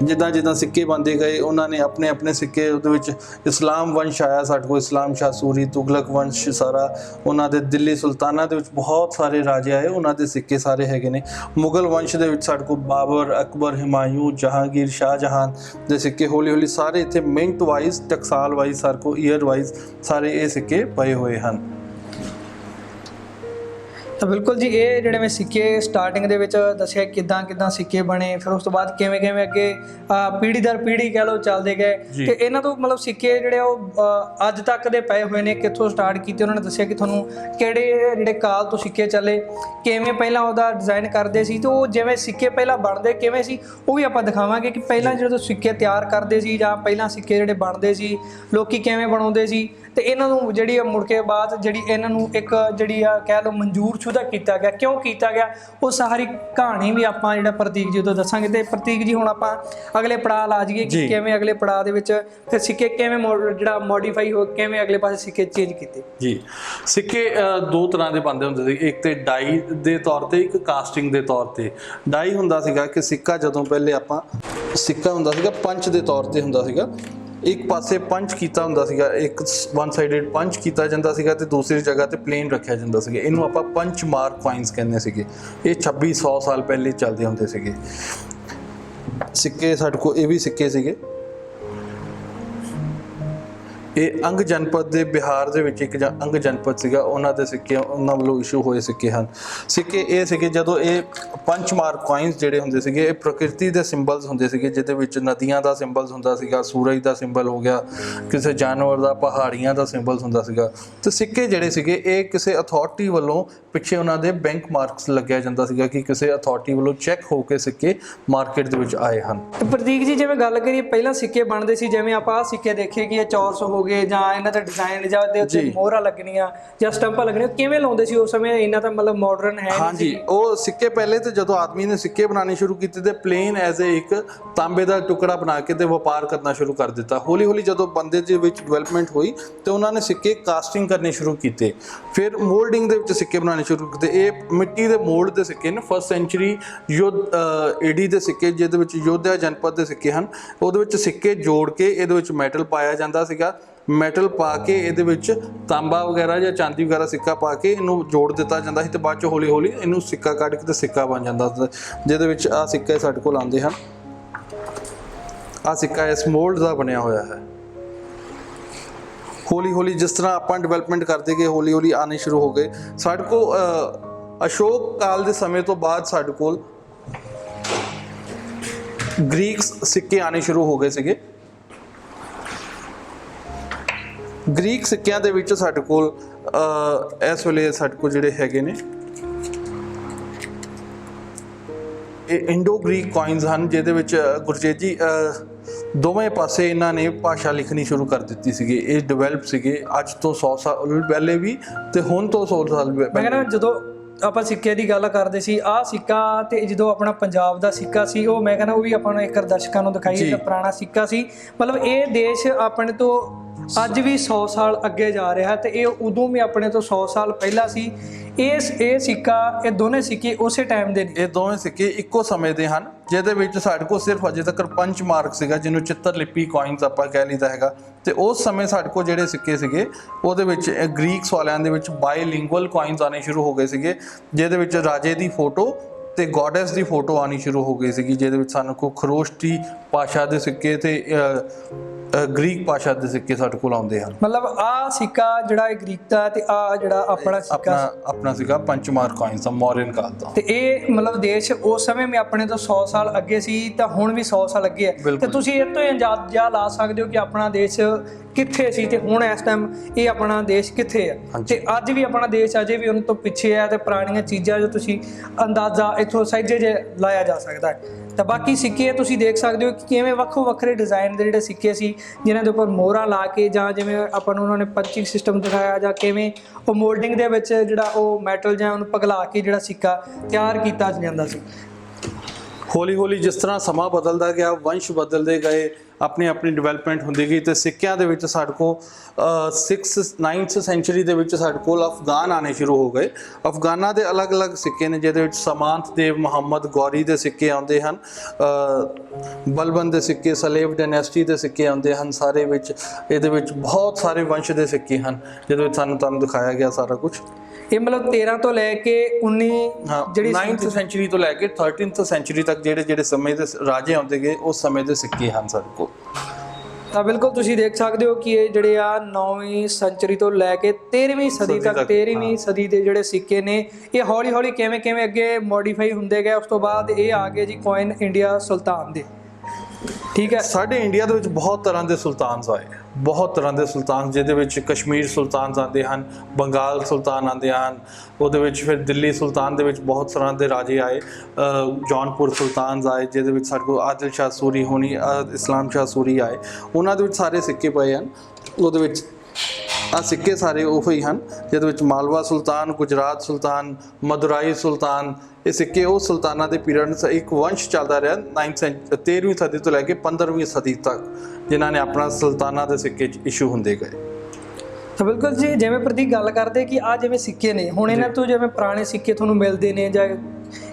ਜਿੱਦਾਂ ਸਿੱਕੇ ਬਣਦੇ ਗਏ, ਉਹਨਾਂ ਨੇ ਆਪਣੇ ਸਿੱਕੇ, ਉਹਦੇ ਵਿੱਚ ਇਸਲਾਮ ਵੰਸ਼ ਆਇਆ ਸਾਡੇ ਕੋਲ, ਇਸਲਾਮ ਸ਼ਾਹ ਸੂਰੀ, ਤੁਗਲਕ ਵੰਸ਼ ਸਾਰਾ, ਉਹਨਾਂ ਦੇ ਦਿੱਲੀ ਸੁਲਤਾਨਾਂ ਦੇ ਵਿੱਚ ਬਹੁਤ ਸਾਰੇ ਰਾਜੇ ਆਏ, ਉਹਨਾਂ ਦੇ ਸਿੱਕੇ ਸਾਰੇ ਹੈਗੇ ਨੇ। ਮੁਗਲ ਵੰਸ਼ ਦੇ ਵਿੱਚ ਸਾਡੇ ਕੋਲ ਬਾਬਰ, ਅਕਬਰ, ਹਿਮਾਯੂ, ਜਹਾਂਗੀਰ, ਸ਼ਾਹਜਹਾਨ ਦੇ ਸਿੱਕੇ ਹੌਲੀ-ਹੌਲੀ ਸਾਰੇ ਇੱਥੇ ਮਿੰਟ ਵਾਈਜ਼, ਟਕਸਾਲ ਵਾਈਜ਼, ਸਾਡੇ ਕੋਲ ਈਅਰ ਵਾਈਜ਼ ਸਾਰੇ ਇਹ ਸਿੱਕੇ ਪਏ ਹੋਏ ਹਨ। ਤਾਂ ਬਿਲਕੁਲ ਜੀ, ਇਹ ਜਿਹੜੇ ਮੈਂ ਸਿੱਕੇ ਸਟਾਰਟਿੰਗ ਦੇ ਵਿੱਚ ਦੱਸਿਆ ਕਿੱਦਾਂ ਸਿੱਕੇ ਬਣੇ, ਫਿਰ ਉਸ ਤੋਂ ਬਾਅਦ ਕਿਵੇਂ ਅੱਗੇ ਪੀੜ੍ਹੀ ਦਰ ਪੀੜ੍ਹੀ ਕਹਿ ਲਓ ਚੱਲਦੇ ਗਏ। ਤੇ ਇਹਨਾਂ ਤੋਂ ਮਤਲਬ ਸਿੱਕੇ ਜਿਹੜੇ ਉਹ ਅੱਜ ਤੱਕ ਦੇ ਪਏ ਹੋਏ ਨੇ, ਕਿੱਥੋਂ ਸਟਾਰਟ ਕੀਤੇ, ਉਹਨਾਂ ਨੇ ਦੱਸਿਆ ਕਿ ਤੁਹਾਨੂੰ ਕਿਹੜੇ ਜਿਹੜੇ ਕਾਲ ਤੋਂ ਸਿੱਕੇ ਚੱਲੇ, ਕਿਵੇਂ ਪਹਿਲਾਂ ਉਹਦਾ ਡਿਜ਼ਾਈਨ ਕਰਦੇ ਸੀ, ਤੇ ਉਹ ਜਿਵੇਂ ਸਿੱਕੇ ਪਹਿਲਾਂ ਬਣਦੇ ਕਿਵੇਂ ਸੀ ਉਹ ਵੀ ਆਪਾਂ ਦਿਖਾਵਾਂਗੇ ਕਿ ਪਹਿਲਾਂ ਜਦੋਂ ਸਿੱਕੇ ਤਿਆਰ ਕਰਦੇ ਸੀ ਜਾਂ ਪਹਿਲਾਂ ਸਿੱਕੇ ਜਿਹੜੇ ਬਣਦੇ ਸੀ ਲੋਕੀ ਕਿਵੇਂ ਬਣਾਉਂਦੇ ਸੀ। ਤੇ ਇਹਨਾਂ ਨੂੰ ਜਿਹੜੀ ਮੁੜ ਕੇ ਬਾਅਦ ਜਿਹੜੀ ਇਹਨਾਂ ਨੂੰ ਇੱਕ ਜਿਹੜੀ ਆ ਕਹਿ ਲਓ ਮਨਜ਼ੂਰਸ਼ੁਦਾ ਕੀਤਾ ਗਿਆ, ਕਿਉਂ ਕੀਤਾ ਗਿਆ, ਉਹ ਸਾਰੀ ਕਹਾਣੀ ਵੀ ਆਪਾਂ ਜਿਹੜਾ ਪ੍ਰਤੀਕ ਜੀ ਤੋਂ ਦੱਸਾਂਗੇ। ਤੇ ਪ੍ਰਤੀਕ ਜੀ, ਹੁਣ ਆਪਾਂ ਅਗਲੇ ਪੜਾਅ ਲਾ ਜਾਈਏ ਕਿ ਕਿਵੇਂ ਅਗਲੇ ਪੜਾਅ ਦੇ ਵਿੱਚ ਫਿਰ ਸਿੱਕੇ ਕਿਵੇਂ ਜਿਹੜਾ ਮੋਡੀਫਾਈ ਹੋ, ਕਿਵੇਂ ਅਗਲੇ ਪਾਸੇ ਸਿੱਕੇ ਚੇਂਜ ਕੀਤੇ। ਜੀ, ਸਿੱਕੇ ਦੋ ਤਰ੍ਹਾਂ ਦੇ ਬਣਦੇ ਹੁੰਦੇ ਸੀ, ਇੱਕ ਤੇ ਡਾਈ ਦੇ ਤੌਰ ਤੇ, ਇੱਕ ਕਾਸਟਿੰਗ ਦੇ ਤੌਰ ਤੇ। ਡਾਈ ਹੁੰਦਾ ਸੀਗਾ ਕਿ ਸਿੱਕਾ ਜਦੋਂ ਪਹਿਲੇ ਸਿੱਕਾ ਹੁੰਦਾ ਸੀਗਾ ਪੰਚ ਦੇ ਤੌਰ ਤੇ ਹੁੰਦਾ ਸੀਗਾ, ਇੱਕ ਪਾਸੇ ਪੰਚ ਕੀਤਾ ਹੁੰਦਾ ਸੀਗਾ, ਇੱਕ ਵਨ ਸਾਈਡਡ ਪੰਚ ਕੀਤਾ ਜਾਂਦਾ ਸੀਗਾ ਤੇ ਦੂਸਰੀ ਜਗ੍ਹਾ ਤੇ ਪਲੇਨ ਰੱਖਿਆ ਜਾਂਦਾ ਸੀਗਾ। ਇਹਨੂੰ ਆਪਾਂ ਪੰਚ ਮਾਰਕ ਕਾਇਨਸ ਕਹਿੰਦੇ ਸੀਗੇ। ਇਹ 2600 ਸਾਲ ਪਹਿਲੇ ਚੱਲਦੇ ਹੁੰਦੇ ਸੀਗੇ ਸਿੱਕੇ। ਸਾਡੇ ਕੋਲ ਇਹ ਵੀ ਸਿੱਕੇ ਸੀਗੇ। ਇਹ ਅੰਗ ਜਨਪਦ ਦੇ ਬਿਹਾਰ ਦੇ ਵਿੱਚ ਇੱਕ ਅੰਗ ਜਨਪਦ ਸੀਗਾ, ਉਹਨਾਂ ਦੇ ਸਿੱਕੇ, ਉਹਨਾਂ ਵੱਲੋਂ ਇਸ਼ੂ ਹੋਏ ਸਿੱਕੇ ਹਨ। ਸਿੱਕੇ ਇਹ ਸੀਗੇ ਜਦੋਂ ਇਹ ਪੰਚ ਮਾਰਕ ਕਾਇਨਸ ਜਿਹੜੇ ਹੁੰਦੇ ਸੀਗੇ, ਇਹ ਪ੍ਰਕਿਰਤੀ ਦੇ ਸਿੰਬਲਸ ਹੁੰਦੇ ਸੀਗੇ, ਜਿਹਦੇ ਵਿੱਚ ਨਦੀਆਂ ਦਾ ਸਿੰਬਲਸ ਹੁੰਦਾ ਸੀਗਾ, ਸੂਰਜ ਦਾ ਸਿੰਬਲ ਹੋ ਗਿਆ, ਕਿਸੇ ਜਾਨਵਰ ਦਾ, ਪਹਾੜੀਆਂ ਦਾ ਸਿੰਬਲਸ ਹੁੰਦਾ ਸੀਗਾ। ਤੇ ਸਿੱਕੇ ਜਿਹੜੇ ਸੀਗੇ ਇਹ ਕਿਸੇ ਅਥਾਰਟੀ ਵੱਲੋਂ ਪਿੱਛੇ ਉਹਨਾਂ ਦੇ ਬੈਂਕ ਮਾਰਕਸ ਲੱਗਿਆ ਜਾਂਦਾ ਸੀਗਾ ਕਿ ਕਿਸੇ ਅਥਾਰਟੀ ਵੱਲੋਂ ਚੈੱਕ ਹੋ ਕੇ ਸਿੱਕੇ ਮਾਰਕੀਟ ਦੇ ਵਿੱਚ ਆਏ ਹਨ। ਪ੍ਰਤੀਕ ਜੀ, ਜਿਵੇਂ ਗੱਲ ਕਰੀਏ ਪਹਿਲਾਂ ਸਿੱਕੇ ਬਣਦੇ ਸੀ, ਜਿਵੇਂ ਆਪਾਂ ਆਹ ਸਿੱਕੇ ਦੇਖੇ ਕਿ ਇਹ ਚੌਰਸ ਹੋ ਗਏ ਜਾਂ ਇਹਨਾਂ ਦਾ ਡਿਜ਼ਾਈਨ ਜਾਂ ਦੇ ਉੱਤੇ ਮੋਹਰਾਂ ਲੱਗਣੀਆਂ ਜਾਂ ਸਟੰਪਾਂ ਲੱਗਣੀਆਂ, ਕਿਵੇਂ ਲਾਉਂਦੇ ਸੀ ਉਸ ਸਮੇਂ? ਇਹਨਾਂ ਤਾਂ ਮਤਲਬ ਮਾਡਰਨ ਹੈ। ਹਾਂਜੀ, ਉਹ ਸਿੱਕੇ ਪਹਿਲੇ ਤੇ ਜਦੋਂ ਆਦਮੀ ਨੇ ਸਿੱਕੇ ਬਣਾਉਣੇ ਸ਼ੁਰੂ ਕੀਤੇ ਤੇ ਪਲੇਨ ਐਜ਼ ਇੱਕ ਤਾਂਬੇ ਦਾ ਟੁਕੜਾ ਬਣਾ ਕੇ ਤੇ ਵਪਾਰ ਕਰਨਾ ਸ਼ੁਰੂ ਕਰ ਦਿੱਤਾ। ਹੌਲੀ-ਹੌਲੀ ਜਦੋਂ ਬੰਦੇ ਦੇ ਵਿੱਚ ਡਿਵੈਲਪਮੈਂਟ ਹੋਈ ਤੇ ਉਹਨਾਂ ਨੇ ਸਿੱਕੇ ਕਾਸਟਿੰਗ ਕਰਨੇ ਸ਼ੁਰੂ ਕੀਤੇ, ਫਿਰ ਮੋਲਡਿੰਗ ਦੇ ਵਿੱਚ ਸਿੱਕੇ ਬਣਾਉਣੇ ਸ਼ੁਰੂ ਕੀਤੇ। ਇਹ ਮਿੱਟੀ ਦੇ ਮੋਲਡ ਦੇ ਸਿੱਕੇ ਨੇ, ਫਸਟ ਸੈਂਚੁਰੀ AD ਦੇ ਸਿੱਕੇ, ਜਿਹਦੇ ਵਿੱਚ ਯੋਧਿਆ ਜਨਪਦ ਦੇ ਸਿੱਕੇ ਹਨ। ਉਹਦੇ ਵਿੱਚ ਸਿੱਕੇ ਜੋੜ ਕੇ ਇਹਦੇ ਵਿੱਚ ਮੈਟਲ ਪਾਇਆ ਜਾਂਦਾ ਸੀਗਾ, ਮੈਟਲ ਪਾ ਕੇ ਇਹਦੇ ਵਿੱਚ ਤਾਂਬਾ ਵਗੈਰਾ ਜਾਂ ਚਾਂਦੀ ਵਗੈਰਾ ਸਿੱਕਾ ਪਾ ਕੇ ਇਹਨੂੰ ਜੋੜ ਦਿੱਤਾ ਜਾਂਦਾ ਸੀ ਤੇ ਬਾਅਦ 'ਚ ਹੌਲੀ-ਹੌਲੀ ਇਹਨੂੰ ਸਿੱਕਾ ਕੱਢ ਕੇ ਤੇ ਸਿੱਕਾ ਬਣ ਜਾਂਦਾ ਸੀ, ਜਿਹਦੇ ਵਿੱਚ ਆਹ ਸਿੱਕੇ ਸਾਡੇ ਕੋਲ ਆਉਂਦੇ ਹਨ। ਆਹ ਸਿੱਕਾ ਇਸ ਮੋਲਡ ਦਾ ਬਣਿਆ ਹੋਇਆ ਹੈ। ਹੌਲੀ-ਹੌਲੀ ਜਿਸ ਤਰ੍ਹਾਂ ਆਪਾਂ ਡਿਵੈਲਪਮੈਂਟ ਕਰਦੇ ਗਏ, ਹੌਲੀ-ਹੌਲੀ ਆਉਣੇ ਸ਼ੁਰੂ ਹੋ ਗਏ। ਸਾਡੇ ਕੋਲ ਅਸ਼ੋਕ ਕਾਲ ਦੇ ਸਮੇਂ ਤੋਂ ਬਾਅਦ ਸਾਡੇ ਕੋਲ ਗ੍ਰੀਕ ਸਿੱਕੇ ਆਉਣੇ ਸ਼ੁਰੂ ਹੋ ਗਏ ਸੀਗੇ। ਗ੍ਰੀਕ ਸਿੱਕਿਆਂ ਦੇ ਵਿੱਚ ਸਾਡੇ ਕੋਲ ਇਸ ਵੇਲੇ ਸਾਡੇ ਕੋਲ ਜਿਹੜੇ ਹੈਗੇ ਨੇ ਇਹ ਇੰਡੋ ਗ੍ਰੀਕ ਕਾਇਨਸ ਹਨ, ਜਿਹਦੇ ਵਿੱਚ ਗੁਰਜੀਤ ਜੀ ਦੋਵੇਂ ਪਾਸੇ ਇਹਨਾਂ ਨੇ ਭਾਸ਼ਾ ਲਿਖਣੀ ਸ਼ੁਰੂ ਕਰ ਦਿੱਤੀ ਸੀਗੀ। ਇਹ ਡਿਵੈਲਪ ਸੀਗੇ ਅੱਜ ਤੋਂ 100 ਸਾਲ ਪਹਿਲੇ ਵੀ ਤੇ ਹੁਣ ਤੋਂ 100 ਸਾਲ ਮੈਂ ਕਹਿੰਦਾ ਜਦੋਂ ਆਪਾਂ ਸਿੱਕੇ ਦੀ ਗੱਲ ਕਰਦੇ ਸੀ, ਆਹ ਸਿੱਕਾ ਤੇ ਜਦੋਂ ਆਪਣਾ ਪੰਜਾਬ ਦਾ ਸਿੱਕਾ ਸੀ ਉਹ ਮੈਂ ਕਹਿੰਦਾ ਉਹ ਵੀ ਆਪਾਂ ਨੂੰ ਇੱਕ ਦਰਸ਼ਕਾਂ ਨੂੰ ਦਿਖਾਈਏ ਤਾਂ ਪੁਰਾਣਾ ਸਿੱਕਾ ਸੀ। ਮਤਲਬ ਇਹ ਦੇਸ਼ ਆਪਣੇ ਤੋਂ ਅੱਜ ਵੀ 100 ਸਾਲ ਅੱਗੇ ਜਾ ਰਿਹਾ ਤੇ ਇਹ ਉਦੋਂ ਵੀ ਆਪਣੇ ਤੋਂ 100 ਸਾਲ ਪਹਿਲਾਂ ਸੀ। ਇਹ ਸਿੱਕਾ, ਇਹ ਦੋਨੇ ਸਿੱਕੇ ਉਸੇ ਟਾਈਮ ਦੇ ਨੇ। ਇਹ ਦੋਵੇਂ ਸਿੱਕੇ ਇੱਕੋ ਸਮੇਂ ਦੇ ਹਨ, ਜਿਹਦੇ ਵਿੱਚ ਸਾਡੇ ਕੋਲ ਸਿਰਫ ਅਜੇ ਤੱਕ ਪੰਚ ਮਾਰਕ ਸੀਗਾ, ਜਿਹਨੂੰ ਚਿੱਤਰ ਲਿਪੀ ਕਾਇਨਸ ਆਪਾਂ ਕਹਿ ਲਈਦਾ ਹੈਗਾ। ਤੇ ਉਸ ਸਮੇਂ ਸਾਡੇ ਕੋਲ ਜਿਹੜੇ ਸਿੱਕੇ ਸੀਗੇ ਉਹਦੇ ਵਿੱਚ ਗ੍ਰੀਕਸ ਵਾਲਿਆਂ ਦੇ ਵਿੱਚ ਬਾਈਲਿੰਗੁਅਲ ਕਾਇਨਸ ਆਣੇ ਸ਼ੁਰੂ ਹੋ ਗਏ ਸੀਗੇ, ਜਿਹਦੇ ਵਿੱਚ ਰਾਜੇ ਦੀ ਫੋਟੋ ਤੇ ਗੋਡੈਸ ਦੀ ਫੋਟੋ ਆਣੀ ਸ਼ੁਰੂ ਹੋ ਗਈ ਸੀਗੀ, ਜਿਹਦੇ ਵਿੱਚ ਸਾਨੂੰ ਕੋਲ ਖਰੋਸ਼ਟੀ ਭਾਸ਼ਾ ਦੇ ਸਿੱਕੇ ਤੇ ਗ੍ਰੀਕ ਭਾਸ਼ਾ ਦੇ ਸਿੱਕੇ ਸਾਡੇ ਕੋਲ ਆਉਂਦੇ ਹਨ। ਮਤਲਬ ਆਹ ਸਿੱਕਾ ਜਿਹੜਾ ਇਹ ਗ੍ਰੀਕ ਦਾ ਤੇ ਆ ਜਿਹੜਾ ਆਪਣਾ ਸਿੱਕਾ ਆਪਣਾ ਸੀਗਾ ਪੰਚਮਾਰ ਕਾਇਨਸ ਦਾ ਮੌਰੀਅਨ ਕਾਲ ਦਾ। ਤੇ ਇਹ ਮਤਲਬ ਦੇਸ਼ ਉਸ ਸਮੇਂ ਵੀ ਆਪਣੇ ਤੋਂ 100 ਸਾਲ ਅੱਗੇ ਸੀ ਤਾਂ ਹੁਣ ਵੀ 100 ਸਾਲ ਅੱਗੇ ਹੈ। ਤੇ ਤੁਸੀਂ ਇਹ ਤੋਂ ਅੰਦਾਜ਼ਾ ਲਾ ਸਕਦੇ ਹੋ ਕਿ ਆਪਣਾ ਦੇਸ਼ ਕਿੱਥੇ ਸੀ ਤੇ ਹੁਣ ਇਸ ਟਾਈਮ ਇਹ ਆਪਣਾ ਦੇਸ਼ ਕਿੱਥੇ ਹੈ। ਤੇ ਅੱਜ ਵੀ ਆਪਣਾ ਦੇਸ਼ ਅਜੇ ਵੀ ਉਹਨਾਂ ਤੋਂ ਪਿੱਛੇ ਹੈ ਤੇ ਪੁਰਾਣੀਆਂ ਚੀਜ਼ਾਂ ਜੋ ਤੁਸੀਂ ਅੰਦਾਜ਼ਾ ਇੱਥੋਂ ਸਹਿਜੇ ਜੇ ਲਾਇਆ ਜਾ ਸਕਦਾ ਹੈ। ਤਾਂ ਬਾਕੀ ਸਿੱਕੇ ਤੁਸੀਂ ਦੇਖ ਸਕਦੇ ਹੋ ਕਿ ਕਿਵੇਂ ਵੱਖੋ ਵੱਖਰੇ ਡਿਜ਼ਾਈਨ ਦੇ ਜਿਹੜੇ ਸਿੱਕੇ ਸੀ, ਜਿਨ੍ਹਾਂ ਦੇ ਉੱਪਰ ਮੋਹਰਾਂ ਲਾ ਕੇ ਜਾਂ ਜਿਵੇਂ ਆਪਾਂ ਨੂੰ ਉਹਨਾਂ ਨੇ ਪੰਚਿੰਗ ਸਿਸਟਮ ਦਿਖਾਇਆ ਜਾਂ ਕਿਵੇਂ ਉਹ ਮੋਲਡਿੰਗ ਦੇ ਵਿੱਚ ਜਿਹੜਾ ਉਹ ਮੈਟਲ ਜਾਂ ਉਹਨੂੰ ਪਿਘਲਾ ਕੇ ਜਿਹੜਾ ਸਿੱਕਾ ਤਿਆਰ ਕੀਤਾ ਜਾਂਦਾ ਸੀ। ਹੌਲੀ ਹੌਲੀ ਜਿਸ ਤਰ੍ਹਾਂ ਸਮਾਂ ਬਦਲਦਾ ਗਿਆ, ਵੰਸ਼ ਬਦਲਦੇ ਗਏ, ਆਪਣੀ ਆਪਣੀ ਡਿਵੈਲਪਮੈਂਟ ਹੁੰਦੀ ਗਈ ਤੇ ਸਿੱਕਿਆਂ ਦੇ ਵਿੱਚ ਸਾਡੇ ਕੋਲ 9th ਸੈਂਚੁਰੀ ਦੇ ਵਿੱਚ ਸਾਡੇ ਕੋਲ ਅਫਗਾਨ ਆਣੇ ਸ਼ੁਰੂ ਹੋ ਗਏ। ਅਫਗਾਨਾਂ ਦੇ ਅਲੱਗ-ਅਲੱਗ ਸਿੱਕੇ ਨੇ, ਜਿਹਦੇ ਵਿੱਚ ਸਮਾਂਤ ਦੇਵ ਮੁਹੰਮਦ ਗੌਰੀ ਦੇ ਸਿੱਕੇ ਆਉਂਦੇ ਹਨ, ਬਲਬਨ ਦੇ ਸਿੱਕੇ, ਸਲੇਵ ਡਾਇਨੈਸਟੀ ਦੇ ਸਿੱਕੇ ਆਉਂਦੇ ਹਨ। ਸਾਰੇ ਵਿੱਚ ਇਹਦੇ ਵਿੱਚ ਬਹੁਤ ਸਾਰੇ ਵੰਸ਼ ਦੇ ਸਿੱਕੇ ਹਨ, ਜਿਹਦੇ ਵਿੱਚ ਤੁਹਾਨੂੰ ਦਿਖਾਇਆ ਗਿਆ ਸਾਰਾ ਕੁਝ। ਇਹ ਮਤਲਬ 13 ਤੋਂ ਲੈ ਕੇ 19 ਜਿਹੜੀ 9th ਸੈਂਚੁਰੀ ਤੋਂ ਲੈ ਕੇ 13th ਸੈਂਚੁਰੀ ਤੱਕ ਜਿਹੜੇ ਸਮੇਂ ਦੇ ਰਾਜੇ ਆਉਂਦੇ ਗਏ ਉਸ ਸਮੇਂ ਦੇ ਸਿੱਕੇ ਹਨ ਸਾਡੇ ਕੋਲ। ਤਾਂ ਬਿਲਕੁਲ ਤੁਸੀਂ ਦੇਖ ਸਕਦੇ ਹੋ ਕਿ ਇਹ ਜਿਹੜੇ ਆ 9ਵੀਂ ਸੈਂਚੁਰੀ ਤੋਂ ਲੈ ਕੇ 13ਵੀਂ ਸਦੀ ਤੱਕ 13ਵੀਂ ਸਦੀ ਦੇ ਜਿਹੜੇ ਸਿੱਕੇ ਨੇ ਇਹ ਹੌਲੀ ਹੌਲੀ ਕਿਵੇਂ ਕਿਵੇਂ ਅੱਗੇ ਮੋਡੀਫਾਈ ਹੁੰਦੇ ਗਏ। ਉਸ ਤੋਂ ਬਾਅਦ ਇਹ ਆ ਗਏ ਜੀ ਕੋਇਨ ਇੰਡੀਆ ਸੁਲਤਾਨ ਦੇ। ਠੀਕ ਹੈ, ਸਾਡੇ ਇੰਡੀਆ ਦੇ ਵਿੱਚ ਬਹੁਤ ਤਰ੍ਹਾਂ ਦੇ ਸੁਲਤਾਨਸ ਆਏ, ਬਹੁਤ ਤਰ੍ਹਾਂ ਦੇ ਸੁਲਤਾਨ, ਜਿਹਦੇ ਵਿੱਚ ਕਸ਼ਮੀਰ ਸੁਲਤਾਨ ਆਉਂਦੇ ਹਨ, ਬੰਗਾਲ ਸੁਲਤਾਨ ਆਉਂਦੇ ਹਨ, ਉਹਦੇ ਵਿੱਚ ਫਿਰ ਦਿੱਲੀ ਸੁਲਤਾਨ ਦੇ ਵਿੱਚ ਬਹੁਤ ਤਰ੍ਹਾਂ ਦੇ ਰਾਜੇ ਆਏ, ਜੌਨਪੁਰ ਸੁਲਤਾਨ ਆਏ, ਜਿਹਦੇ ਵਿੱਚ ਸਾਡੇ ਕੋਲ ਆਦਿਲ ਸ਼ਾਹ ਸੂਰੀ ਹੋਣੀ, ਇਸਲਾਮ ਸ਼ਾਹ ਸੂਰੀ ਆਏ। ਉਹਨਾਂ ਦੇ ਵਿੱਚ ਸਾਰੇ ਸਿੱਕੇ ਪਏ ਹਨ। ਉਹਦੇ ਵਿੱਚ ਆ ਸਿੱਕੇ ਸਾਰੇ ਉਹੋ ਹੀ ਹਨ, ਜਿਹਦੇ ਵਿੱਚ ਮਾਲਵਾ ਸੁਲਤਾਨ, ਗੁਜਰਾਤ ਸੁਲਤਾਨ, ਮਦੁਰਾਈ ਸੁਲਤਾਨ, ਇਹ ਸਿੱਕੇ ਉਹ ਸੁਲਤਾਨਾਂ ਦੇ ਪੀਰੀਅਡ ਇੱਕ ਵੰਸ਼ ਚੱਲਦਾ ਰਿਹਾ 13ਵੀਂ ਸਦੀ ਤੋਂ ਲੈ ਕੇ 15ਵੀਂ ਸਦੀ ਤੱਕ, ਜਿਨ੍ਹਾਂ ਨੇ ਆਪਣਾ ਸੁਲਤਾਨਾਂ ਦੇ ਸਿੱਕੇ ਇਸ਼ੂ ਹੁੰਦੇ ਗਏ। ਤਾਂ ਬਿਲਕੁਲ ਜੀ, ਜਿਵੇਂ ਪ੍ਰਤੀਕ ਗੱਲ ਕਰਦੇ ਕਿ ਆ ਜਿਵੇਂ ਸਿੱਕੇ ਨੇ ਹੁਣ ਇਹਨਾਂ ਤੋਂ ਜਿਵੇਂ ਪੁਰਾਣੇ ਸਿੱਕੇ ਤੁਹਾਨੂੰ ਮਿਲਦੇ ਨੇ ਜਾਂ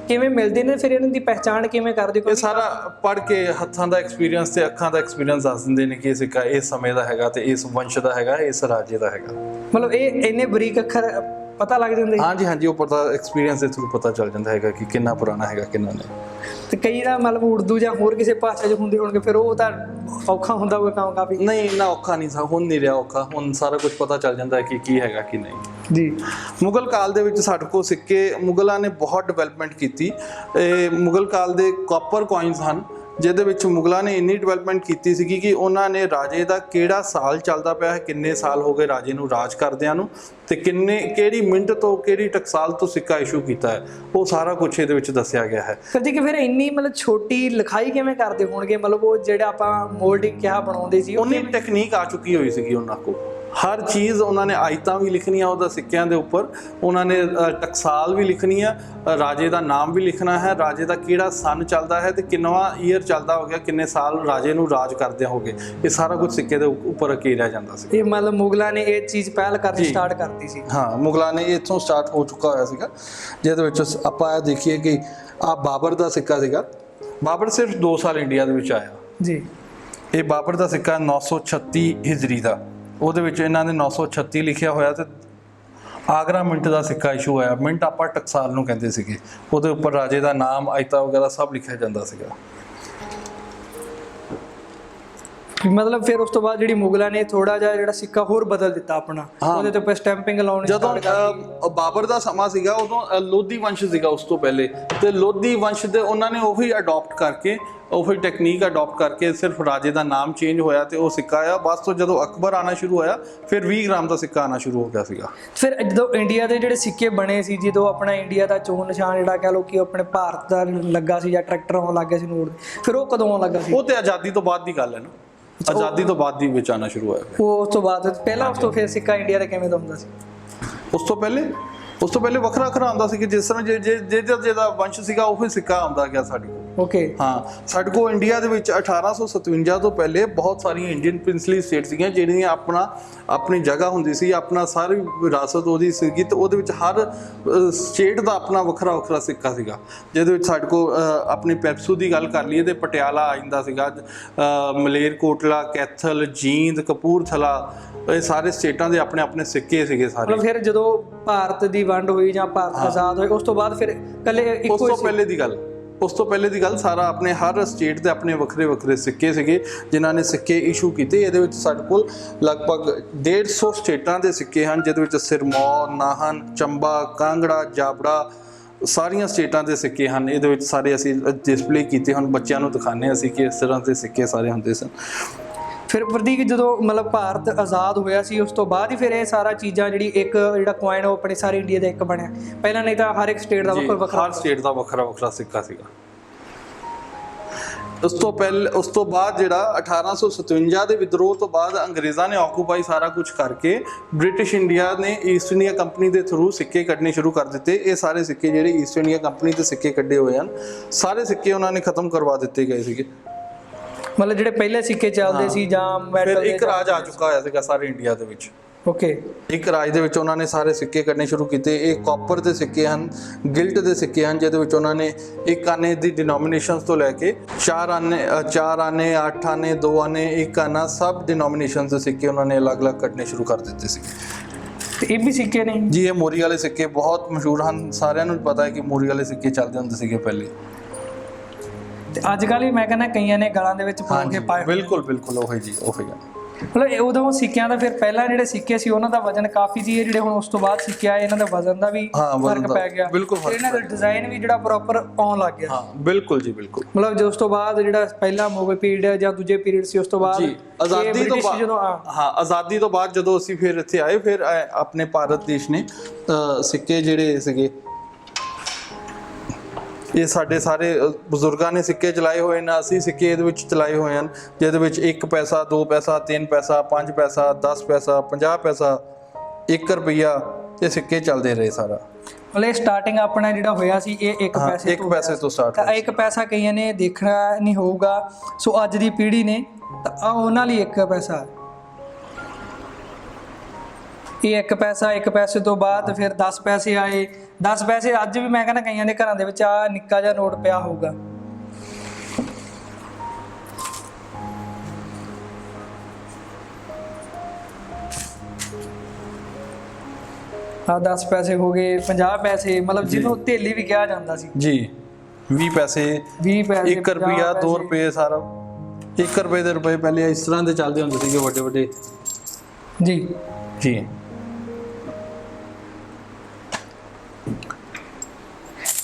ਕਿਵੇਂ ਮਿਲਦੇ ਨੇ, ਫਿਰ ਇਹਨਾਂ ਦੀ ਪਹਿਚਾਣ ਕਿਵੇਂ ਕਰਦੇ ਹੋ? ਇਹ ਸਾਰਾ ਪੜ੍ਹ ਕੇ ਹੱਥਾਂ ਦਾ ਐਕਸਪੀਰੀਅੰਸ ਤੇ ਅੱਖਾਂ ਦਾ ਐਕਸਪੀਰੀਅੰਸ ਦੱਸ ਦਿੰਦੇ ਨੇ ਕਿ ਇਹ ਸਿੱਕਾ ਇਸ ਸਮੇਂ ਦਾ ਹੈਗਾ ਤੇ ਇਸ ਵੰਸ਼ ਦਾ ਹੈਗਾ, ਇਸ ਰਾਜੇ ਦਾ ਹੈਗਾ। ਮਤਲਬ ਇਹ ਇੰਨੇ ਬਰੀਕ ਅੱਖਰ ਪਤਾ ਲੱਗ ਜਾਂਦੇ? ਹਾਂਜੀ, ਉਹ ਪਤਾ ਐਕਸਪੀਰੀਅੰਸ ਦੇ ਥਰੂ ਪਤਾ ਚੱਲ ਜਾਂਦਾ ਹੈਗਾ ਕਿ ਕਿੰਨਾ ਪੁਰਾਣਾ ਹੈਗਾ ਕਿੰਨਾ ਨਹੀਂ। ਤੇ ਕਈ ਦਾ ਮਤਲਬ ਉਰਦੂ ਜਾਂ ਹੋਰ ਕਿਸੇ ਭਾਸ਼ਾ 'ਚ ਹੁੰਦੇ ਹੋਣਗੇ, ਫਿਰ ਉਹ ਤਾਂ ਔਖਾ ਹੁੰਦਾ ਹੋਊਗਾ ਕੰਮ ਕਾਫੀ? ਨਹੀਂ, ਇੰਨਾ ਔਖਾ ਨਹੀਂ ਸੀ, ਹੁਣ ਨਹੀਂ ਰਿਹਾ ਔਖਾ, ਹੁਣ ਸਾਰਾ ਕੁਝ ਪਤਾ ਚੱਲ ਜਾਂਦਾ ਹੈ ਕਿ ਕੀ ਹੈਗਾ ਕੀ ਨਹੀਂ ਜੀ। ਮੁਗਲ ਕਾਲ ਦੇ ਵਿੱਚ ਸਾਡੇ ਕੋਲ ਸਿੱਕੇ, ਮੁਗਲਾਂ ਨੇ ਬਹੁਤ ਡਿਵੈਲਪਮੈਂਟ ਕੀਤੀ। ਇਹ ਮੁਗਲ ਕਾਲ ਦੇ ਕਾਪਰ ਕਾਇਨਸ ਹਨ, ਜਿਹਦੇ ਵਿੱਚ ਮੁਗਲਾਂ ਨੇ ਇੰਨੀ ਡਿਵੈਲਪਮੈਂਟ ਕੀਤੀ ਸੀਗੀ ਕਿ ਉਹਨਾਂ ਨੇ ਰਾਜੇ ਦਾ ਕਿਹੜਾ ਸਾਲ ਚੱਲਦਾ ਪਿਆ ਹੈ, ਕਿੰਨੇ ਸਾਲ ਹੋ ਗਏ ਰਾਜੇ ਨੂੰ ਰਾਜ ਕਰਦਿਆਂ ਨੂੰ, ਤੇ ਕਿਹੜੀ ਮਿੰਟ ਤੋਂ ਕਿਹੜੀ ਟਕਸਾਲ ਤੋਂ ਸਿੱਕਾ ਇਸ਼ੂ ਕੀਤਾ ਹੈ, ਉਹ ਸਾਰਾ ਕੁਝ ਇਹਦੇ ਵਿੱਚ ਦੱਸਿਆ ਗਿਆ ਹੈ। ਸਰ ਜੀ, ਕਿ ਫਿਰ ਇੰਨੀ ਮਤਲਬ ਛੋਟੀ ਲਿਖਾਈ ਕਿਵੇਂ ਕਰਦੇ ਹੋਣਗੇ? ਮਤਲਬ ਉਹ ਜਿਹੜਾ ਆਪਾਂ ਮੋਲਡਿੰਗ ਕਿਹਾ ਬਣਾਉਂਦੇ ਸੀ, ਉਹਨੀ ਟੈਕਨੀਕ ਆ ਚੁੱਕੀ ਹੋਈ ਸੀਗੀ ਉਹਨਾਂ ਕੋਲ। ਹਰ ਚੀਜ਼ ਉਹਨਾਂ ਨੇ ਆਇਤਾਂ ਵੀ ਲਿਖਣੀਆਂ ਉਹਦਾ ਸਿੱਕਿਆਂ ਦੇ ਉੱਪਰ, ਉਹਨਾਂ ਨੇ ਟਕਸਾਲ ਵੀ ਲਿਖਣੀ ਆ, ਰਾਜੇ ਦਾ ਨਾਮ ਵੀ ਲਿਖਣਾ ਹੈ, ਰਾਜੇ ਦਾ ਕਿਹੜਾ ਸਨ ਚੱਲਦਾ ਹੈ ਤੇ ਕਿੰਨਵਾਂ ਈਅਰ ਚੱਲਦਾ ਹੋ ਗਿਆ, ਕਿੰਨੇ ਸਾਲ ਰਾਜੇ ਨੂੰ ਰਾਜ ਕਰਦੇ ਹੋਗੇ, ਇਹ ਸਾਰਾ ਕੁਝ ਸਿੱਕੇ ਦੇ ਉੱਪਰ ਉਕੇਰਿਆ ਜਾਂਦਾ ਸੀ। ਇਹ ਮਤਲਬ ਮੁਗਲਾਂ ਨੇ ਇਹ ਚੀਜ਼ ਪਹਿਲ ਕਰਨੀ ਸਟਾਰਟ ਕਰਤੀ ਸੀ? ਹਾਂ, ਮੁਗਲਾਂ ਨੇ ਇੱਥੋਂ ਸਟਾਰਟ ਹੋ ਚੁੱਕਾ ਹੋਇਆ ਸੀਗਾ, ਜਿਹਦੇ ਵਿੱਚ ਆਪਾਂ ਇਹ ਦੇਖੀਏ ਕਿ ਆ ਬਾਬਰ ਦਾ ਸਿੱਕਾ ਸੀਗਾ। ਬਾਬਰ ਸਿਰਫ 2 ਸਾਲ ਇੰਡੀਆ ਦੇ ਵਿੱਚ ਆਇਆ ਜੀ। ਇਹ ਬਾਬਰ ਦਾ ਸਿੱਕਾ 936 ਹਿਜਰੀ ਦਾ, ਉਹਦੇ ਵਿੱਚ ਇਹਨਾਂ ਨੇ 936 ਲਿਖਿਆ ਹੋਇਆ ਤੇ ਆਗਰਾ ਮਿੰਟ ਦਾ ਸਿੱਕਾ ਇਸ਼ੂ ਹੋਇਆ। ਮਿੰਟ ਆਪਾਂ ਟਕਸਾਲ ਨੂੰ ਕਹਿੰਦੇ ਸੀਗੇ, ਉਹਦੇ ਉੱਪਰ ਰਾਜੇ ਦਾ ਨਾਮ, ਆਇਤਾ ਵਗੈਰਾ ਸਭ ਲਿਖਿਆ ਜਾਂਦਾ ਸੀਗਾ। ਮਤਲਬ ਫਿਰ ਉਸ ਤੋਂ ਬਾਅਦ ਜਿਹੜੀ ਮੁਗਲਾਂ ਨੇ ਥੋੜਾ ਜਿਹਾ ਜਿਹੜਾ ਸਿੱਕਾ ਹੋਰ ਬਦਲ ਦਿੱਤਾ ਆਪਣਾ, ਉਹਦੇ ਤੇ ਉੱਪਰ ਸਟੈਂਪਿੰਗ ਲਾਉਣੀ ਜਦੋਂ ਬਾਬਰ ਦਾ ਸਮਾਂ ਸੀਗਾ ਉਦੋਂ ਲੋਧੀ ਵੰਸ਼ ਸੀਗਾ ਉਸ ਤੋਂ ਪਹਿਲੇ, ਤੇ ਲੋਧੀ ਵੰਸ਼ ਦੇ ਉਹਨਾਂ ਨੇ ਉਹੀ ਅਡਾਪਟ ਕਰਕੇ ਉਹੀ ਟੈਕਨੀਕ ਅਡਾਪਟ ਕਰਕੇ ਸਿਰਫ ਰਾਜੇ ਦਾ ਨਾਮ ਚੇਂਜ ਹੋਇਆ ਤੇ ਉਹ ਸਿੱਕਾ ਆ। ਬਸ ਤੋਂ ਜਦੋਂ ਅਕਬਰ ਆਣਾ ਸ਼ੁਰੂ ਹੋਇਆ ਫਿਰ 20 ਗ੍ਰਾਮ ਦਾ ਸਿੱਕਾ ਆਣਾ ਸ਼ੁਰੂ ਹੋ ਗਿਆ ਸੀਗਾ। ਫਿਰ ਜਦੋਂ ਇੰਡੀਆ ਦੇ ਜਿਹੜੇ ਸਿੱਕੇ ਬਣੇ ਸੀ, ਜਦੋਂ ਆਪਣਾ ਇੰਡੀਆ ਦਾ ਚੋਣ ਨਿਸ਼ਾਨ ਜਿਹੜਾ ਕਹਿ ਲਓ ਕਿ ਆਪਣੇ ਭਾਰਤ ਦਾ ਲੱਗਾ ਸੀ ਜਾਂ ਟਰੈਕਟਰ ਆਉਣ ਲੱਗ ਗਿਆ ਸੀ ਨੋਟ, ਫਿਰ ਉਹ ਕਦੋਂ ਆਉਣ ਲੱਗਾ ਸੀ? ਉਹ ਤੇ ਆਜ਼ਾਦੀ ਤੋਂ ਬਾਅਦ ਦੀ ਗੱਲ ਹੈ ਨਾ, ਆਜ਼ਾਦੀ ਤੋਂ ਬਾਅਦ ਦੀ ਵਿੱਚ ਆਣਾ ਸ਼ੁਰੂ ਹੋਇਆ। ਉਹ ਉਸ ਤੋਂ ਬਾਅਦ ਪਹਿਲਾਂ ਉਸ ਤੋਂ ਫਿਰ ਸਿੱਕਾ ਇੰਡੀਆ ਦਾ ਕਿਵੇਂ ਦਾ ਹੁੰਦਾ ਸੀ? ਉਸ ਤੋਂ ਪਹਿਲੇ ਵੱਖਰਾ ਵੱਖਰਾ ਆਉਂਦਾ ਸੀ ਕਿ ਜਿਸ ਤਰ੍ਹਾਂ ਜਿਹਦਾ ਵੰਸ਼ ਸੀਗਾ ਉਹੀ ਸਿੱਕਾ ਆਉਂਦਾ ਗਿਆ ਸਾਡੇ ਕੋਲ। ਓਕੇ, ਹਾਂ, ਸਾਡੇ ਕੋਲ ਇੰਡੀਆ ਦੇ ਵਿੱਚ 1857 ਤੋਂ ਪਹਿਲੇ ਬਹੁਤ ਸਾਰੀਆਂ ਇੰਡੀਅਨ ਪ੍ਰਿੰਸਲੀ ਸਟੇਟ ਸੀਗੀਆਂ ਜਿਹੜੀਆਂ ਆਪਣੀ ਜਗ੍ਹਾ ਹੁੰਦੀ ਸੀ, ਆਪਣਾ ਸਾਰੀ ਵਿਰਾਸਤ ਉਹਦੀ ਸੀਗੀ, ਤੇ ਉਹਦੇ ਵਿੱਚ ਹਰ ਸਟੇਟ ਦਾ ਆਪਣਾ ਵੱਖਰਾ ਵੱਖਰਾ ਸਿੱਕਾ ਸੀਗਾ। ਜਿਹਦੇ ਵਿੱਚ ਸਾਡੇ ਕੋਲ ਆਪਣੀ ਪੈਪਸੂ ਦੀ ਗੱਲ ਕਰ ਲਈਏ ਤੇ ਪਟਿਆਲਾ ਆ ਜਾਂਦਾ ਸੀਗਾ, ਮਲੇਰਕੋਟਲਾ, ਕੈਥਲ, ਜੀਂਦ, ਕਪੂਰਥਲਾ, ਇਹ ਸਾਰੇ ਸਟੇਟਾਂ ਦੇ ਆਪਣੇ ਆਪਣੇ ਸਿੱਕੇ ਸੀਗੇ ਸਾਰੇ। ਫਿਰ ਜਦੋਂ ਭਾਰਤ ਦੀ ਵੰਡ ਹੋਈ ਜਾਂ ਭਾਰਤ ਆਜ਼ਾਦ ਹੋਇਆ ਉਸ ਤੋਂ ਬਾਅਦ ਫਿਰ ਕੱਲੇ ਇੱਕੋ ਉਸ ਤੋਂ ਪਹਿਲੇ ਦੀ ਗੱਲ ਸਾਰਾ ਆਪਣੇ ਹਰ ਸਟੇਟ ਦੇ ਆਪਣੇ ਵੱਖਰੇ ਵੱਖਰੇ ਸਿੱਕੇ ਸੀਗੇ ਜਿਨ੍ਹਾਂ ਨੇ ਸਿੱਕੇ ਇਸ਼ੂ ਕੀਤੇ। ਇਹਦੇ ਵਿੱਚ ਸਾਡੇ ਕੋਲ ਲਗਭਗ 150 ਸਟੇਟਾਂ ਦੇ ਸਿੱਕੇ ਹਨ, ਜਿਹਦੇ ਵਿੱਚ ਸਿਰਮੌਰ, ਨਾਹਨ, ਚੰਬਾ, ਕਾਂਗੜਾ, ਜਾਬੜਾ ਸਾਰੀਆਂ ਸਟੇਟਾਂ ਦੇ ਸਿੱਕੇ ਹਨ। ਇਹਦੇ ਵਿੱਚ ਸਾਰੇ ਅਸੀਂ ਡਿਸਪਲੇ ਕੀਤੇ ਹਨ, ਬੱਚਿਆਂ ਨੂੰ ਦਿਖਾਉਂਦੇ ਅਸੀਂ ਕਿ ਇਸ ਤਰ੍ਹਾਂ ਦੇ ਸਿੱਕੇ ਸਾਰੇ ਹੁੰਦੇ ਸਨ। ਫਿਰ ਪ੍ਰਤੀਕ ਜਦੋਂ ਮਤਲਬ ਭਾਰਤ ਆਜ਼ਾਦ ਹੋਇਆ ਸੀ ਉਸ ਤੋਂ ਬਾਅਦ ਹੀ ਫਿਰ ਇਹ ਸਾਰਾ ਚੀਜ਼ਾਂ ਜਿਹੜੀ ਇੱਕ ਜਿਹੜਾ ਕੋਇਨ ਉਹ ਆਪਣੇ ਸਾਰੇ ਇੰਡੀਆ ਦਾ ਇੱਕ ਬਣਿਆ, ਪਹਿਲਾਂ ਨਹੀਂ ਤਾਂ ਹਰ ਇੱਕ ਸਟੇਟ ਦਾ ਵੱਖਰਾ ਹਰ ਸਟੇਟ ਦਾ ਵੱਖਰਾ ਵੱਖਰਾ ਸਿੱਕਾ ਸੀਗਾ। ਉਸ ਤੋਂ ਬਾਅਦ ਜਿਹੜਾ 1857 ਦੇ ਵਿਦਰੋਹ ਤੋਂ ਬਾਅਦ ਅੰਗਰੇਜ਼ਾਂ ਨੇ ਆਕੂਪਾਈ ਸਾਰਾ ਕੁਝ ਕਰਕੇ ਬ੍ਰਿਟਿਸ਼ ਇੰਡੀਆ ਨੇ ਈਸਟ ਇੰਡੀਆ ਕੰਪਨੀ ਦੇ ਥਰੂ ਸਿੱਕੇ ਕੱਢਣੇ ਸ਼ੁਰੂ ਕਰ ਦਿੱਤੇ। ਇਹ ਸਾਰੇ ਸਿੱਕੇ ਜਿਹੜੇ ਈਸਟ ਇੰਡੀਆ ਕੰਪਨੀ ਦੇ ਸਿੱਕੇ ਕੱਢੇ ਹੋਏ ਹਨ, ਸਾਰੇ ਸਿੱਕੇ ਉਹਨਾਂ ਨੇ ਖਤਮ ਕਰਵਾ ਦਿੱਤੇ ਗਏ ਸੀਗੇ। ਮਤਲਬ ਜਿਹੜੇ ਪਹਿਲੇ ਸਿੱਕੇ ਚੱਲਦੇ ਸੀ ਜਾਂ ਫਿਰ ਇੱਕ ਰਾਜ ਆ ਚੁੱਕਾ ਹੋਇਆ ਸੀਗਾ ਸਾਰੇ ਇੰਡੀਆ ਦੇ ਵਿੱਚ। ਓਕੇ, ਇੱਕ ਰਾਜ ਦੇ ਵਿੱਚ ਉਹਨਾਂ ਨੇ ਸਾਰੇ ਸਿੱਕੇ ਕੱਢਣੇ ਸ਼ੁਰੂ ਕੀਤੇ। ਇਹ ਕਾਪਰ ਦੇ ਸਿੱਕੇ ਹਨ, ਗਿਲਟ ਦੇ ਸਿੱਕੇ ਹਨ, ਜਿਹਦੇ ਵਿੱਚ ਉਹਨਾਂ ਨੇ 1 ਆਨੇ ਦੀ ਡਿਨੋਮੀਨੇਸ਼ਨਸ ਤੋਂ ਲੈ ਕੇ 4 ਆਨੇ, 8 ਆਨੇ, 2 ਆਨੇ, 1 ਆਨਾ ਸਭ ਡਿਨੋਮੀਨੇਸ਼ਨਸ ਦੇ ਸਿੱਕੇ ਉਹਨਾਂ ਨੇ ਅਲੱਗ-ਅਲੱਗ ਕੱਢਣੇ ਸ਼ੁਰੂ ਕਰ ਦਿੱਤੇ ਸੀ। ਤੇ ਇਹ ਵੀ ਸਿੱਕੇ ਨੇ ਜੀ, ਇਹ ਮੋਰੀ ਵਾਲੇ ਸਿੱਕੇ ਬਹੁਤ ਮਸ਼ਹੂਰ ਹਨ, ਸਾਰਿਆਂ ਨੂੰ ਪਤਾ ਹੈ ਕਿ ਮੋਰੀ ਵਾਲੇ ਸਿੱਕੇ ਚੱਲਦੇ ਹੁੰਦੇ ਸੀਗੇ ਪਹਿਲੇ। ਤੇ ਅੱਜ ਕੱਲ੍ਹ ਵੀ ਮੈਂ ਕਹਿੰਦਾ ਕਈਆਂ ਨੇ ਗਲਾਂ ਦੇ ਵਿੱਚ ਪਾ ਕੇ ਪਾਏ। ਬਿਲਕੁਲ ਉਹੀ ਜੀ, ਉਹੀ ਗੱਲ। ਮਤਲਬ ਉਦੋਂ ਸਿੱਕਿਆਂ ਦਾ ਫਿਰ ਪਹਿਲਾਂ ਜਿਹੜੇ ਸਿੱਕੇ ਸੀ ਉਹਨਾਂ ਦਾ ਵਜ਼ਨ ਕਾਫੀ ਸੀ, ਜਿਹੜੇ ਹੁਣ ਉਸ ਤੋਂ ਬਾਅਦ ਸਿੱਕੇ ਆਏ ਇਹਨਾਂ ਦਾ ਵਜ਼ਨ ਦਾ ਵੀ ਫਰਕ ਪੈ ਗਿਆ। ਬਿਲਕੁਲ, ਇਹਨਾਂ ਦਾ ਡਿਜ਼ਾਈਨ ਵੀ ਜਿਹੜਾ ਪ੍ਰੋਪਰ ਆਉਣ ਲੱਗ ਗਿਆ। ਹਾਂ, ਬਿਲਕੁਲ ਜੀ, ਬਿਲਕੁਲ। ਮਤਲਬ ਜੋ ਉਸ ਤੋਂ ਬਾਅਦ ਜਿਹੜਾ ਪਹਿਲਾ ਮੁਗਲ ਪੀਰੀਅਡ ਜਾਂ ਦੂਜੇ ਪੀਰੀਅਡ ਸੀ ਉਸ ਤੋਂ ਬਾਅਦ ਆਜ਼ਾਦੀ ਤੋਂ ਬਾਅਦ ਜਦੋਂ ਆਜ਼ਾਦੀ ਤੋਂ ਬਾਅਦ ਜਦੋਂ ਅਸੀਂ ਫਿਰ ਇੱਥੇ ਆਏ, ਫਿਰ ਆਪਣੇ ਭਾਰਤ ਦੇਸ਼ ਨੇ ਸਿੱਕੇ ਜਿਹੜੇ ਸੀਗੇ ਇਹ ਸਾਡੇ ਸਾਰੇ ਬਜ਼ੁਰਗਾਂ ਨੇ ਸਿੱਕੇ ਚਲਾਏ ਹੋਏ ਨੇ, ਅਸੀਂ ਸਿੱਕੇ ਇਹਦੇ ਵਿੱਚ ਚਲਾਏ ਹੋਏ ਹਨ, ਜਿਹਦੇ ਵਿੱਚ 1 ਪੈਸਾ, 2 ਪੈਸਾ, 3 ਪੈਸਾ, 5 ਪੈਸਾ, 10 ਪੈਸਾ, 50 ਪੈਸਾ, 1 ਰੁਪਈਆ, ਇਹ ਸਿੱਕੇ ਚੱਲਦੇ ਰਹੇ ਸਾਰਾ। ਮਤਲਬ ਸਟਾਰਟਿੰਗ ਆਪਣਾ ਜਿਹੜਾ ਹੋਇਆ ਸੀ ਇਹ 1 ਪੈਸੇ ਤੋਂ ਸਟਾਰਟ ਤਾਂ 1 ਪੈਸਾ ਕਈਆਂ ਨੇ ਦੇਖਣਾ ਨਹੀਂ ਹੋਊਗਾ, ਸੋ ਅੱਜ ਦੀ ਪੀੜ੍ਹੀ ਨੇ ਤਾਂ ਉਹਨਾਂ ਲਈ 1 ਪੈਸਾ ਇਹ 1 ਪੈਸਾ। 1 ਪੈਸੇ ਤੋਂ ਬਾਅਦ ਫਿਰ 10 ਪੈਸੇ ਆਏ। 10 ਪੈਸੇ ਅੱਜ ਵੀ ਮੈਂ ਕਹਿੰਦਾ ਕਈਆਂ ਦੇ ਘਰਾਂ ਦੇ ਵਿੱਚ ਆ ਨਿੱਕਾ ਜਿਹਾ ਨੋਟ ਪਿਆ ਹੋਊਗਾ। ਆ 10 ਪੈਸੇ ਹੋ ਗਏ, 50 ਪੈਸੇ, ਮਤਲਬ ਜਿਹਨੂੰ ਥੇਲੀ ਵੀ ਕਿਹਾ ਜਾਂਦਾ ਸੀ ਜੀ। 20 ਪੈਸੇ, 1 ਰੁਪਿਆ, 2 ਰੁਪਏ, ਸਾਰਾ 1 ਰੁਪਏ ਦੇ ਰੁਪਏ ਪਹਿਲੇ ਇਸ ਤਰ੍ਹਾਂ ਦੇ ਚੱਲਦੇ ਹੁੰਦੇ ਸੀਗੇ, ਵੱਡੇ ਵੱਡੇ ਜੀ ਜੀ।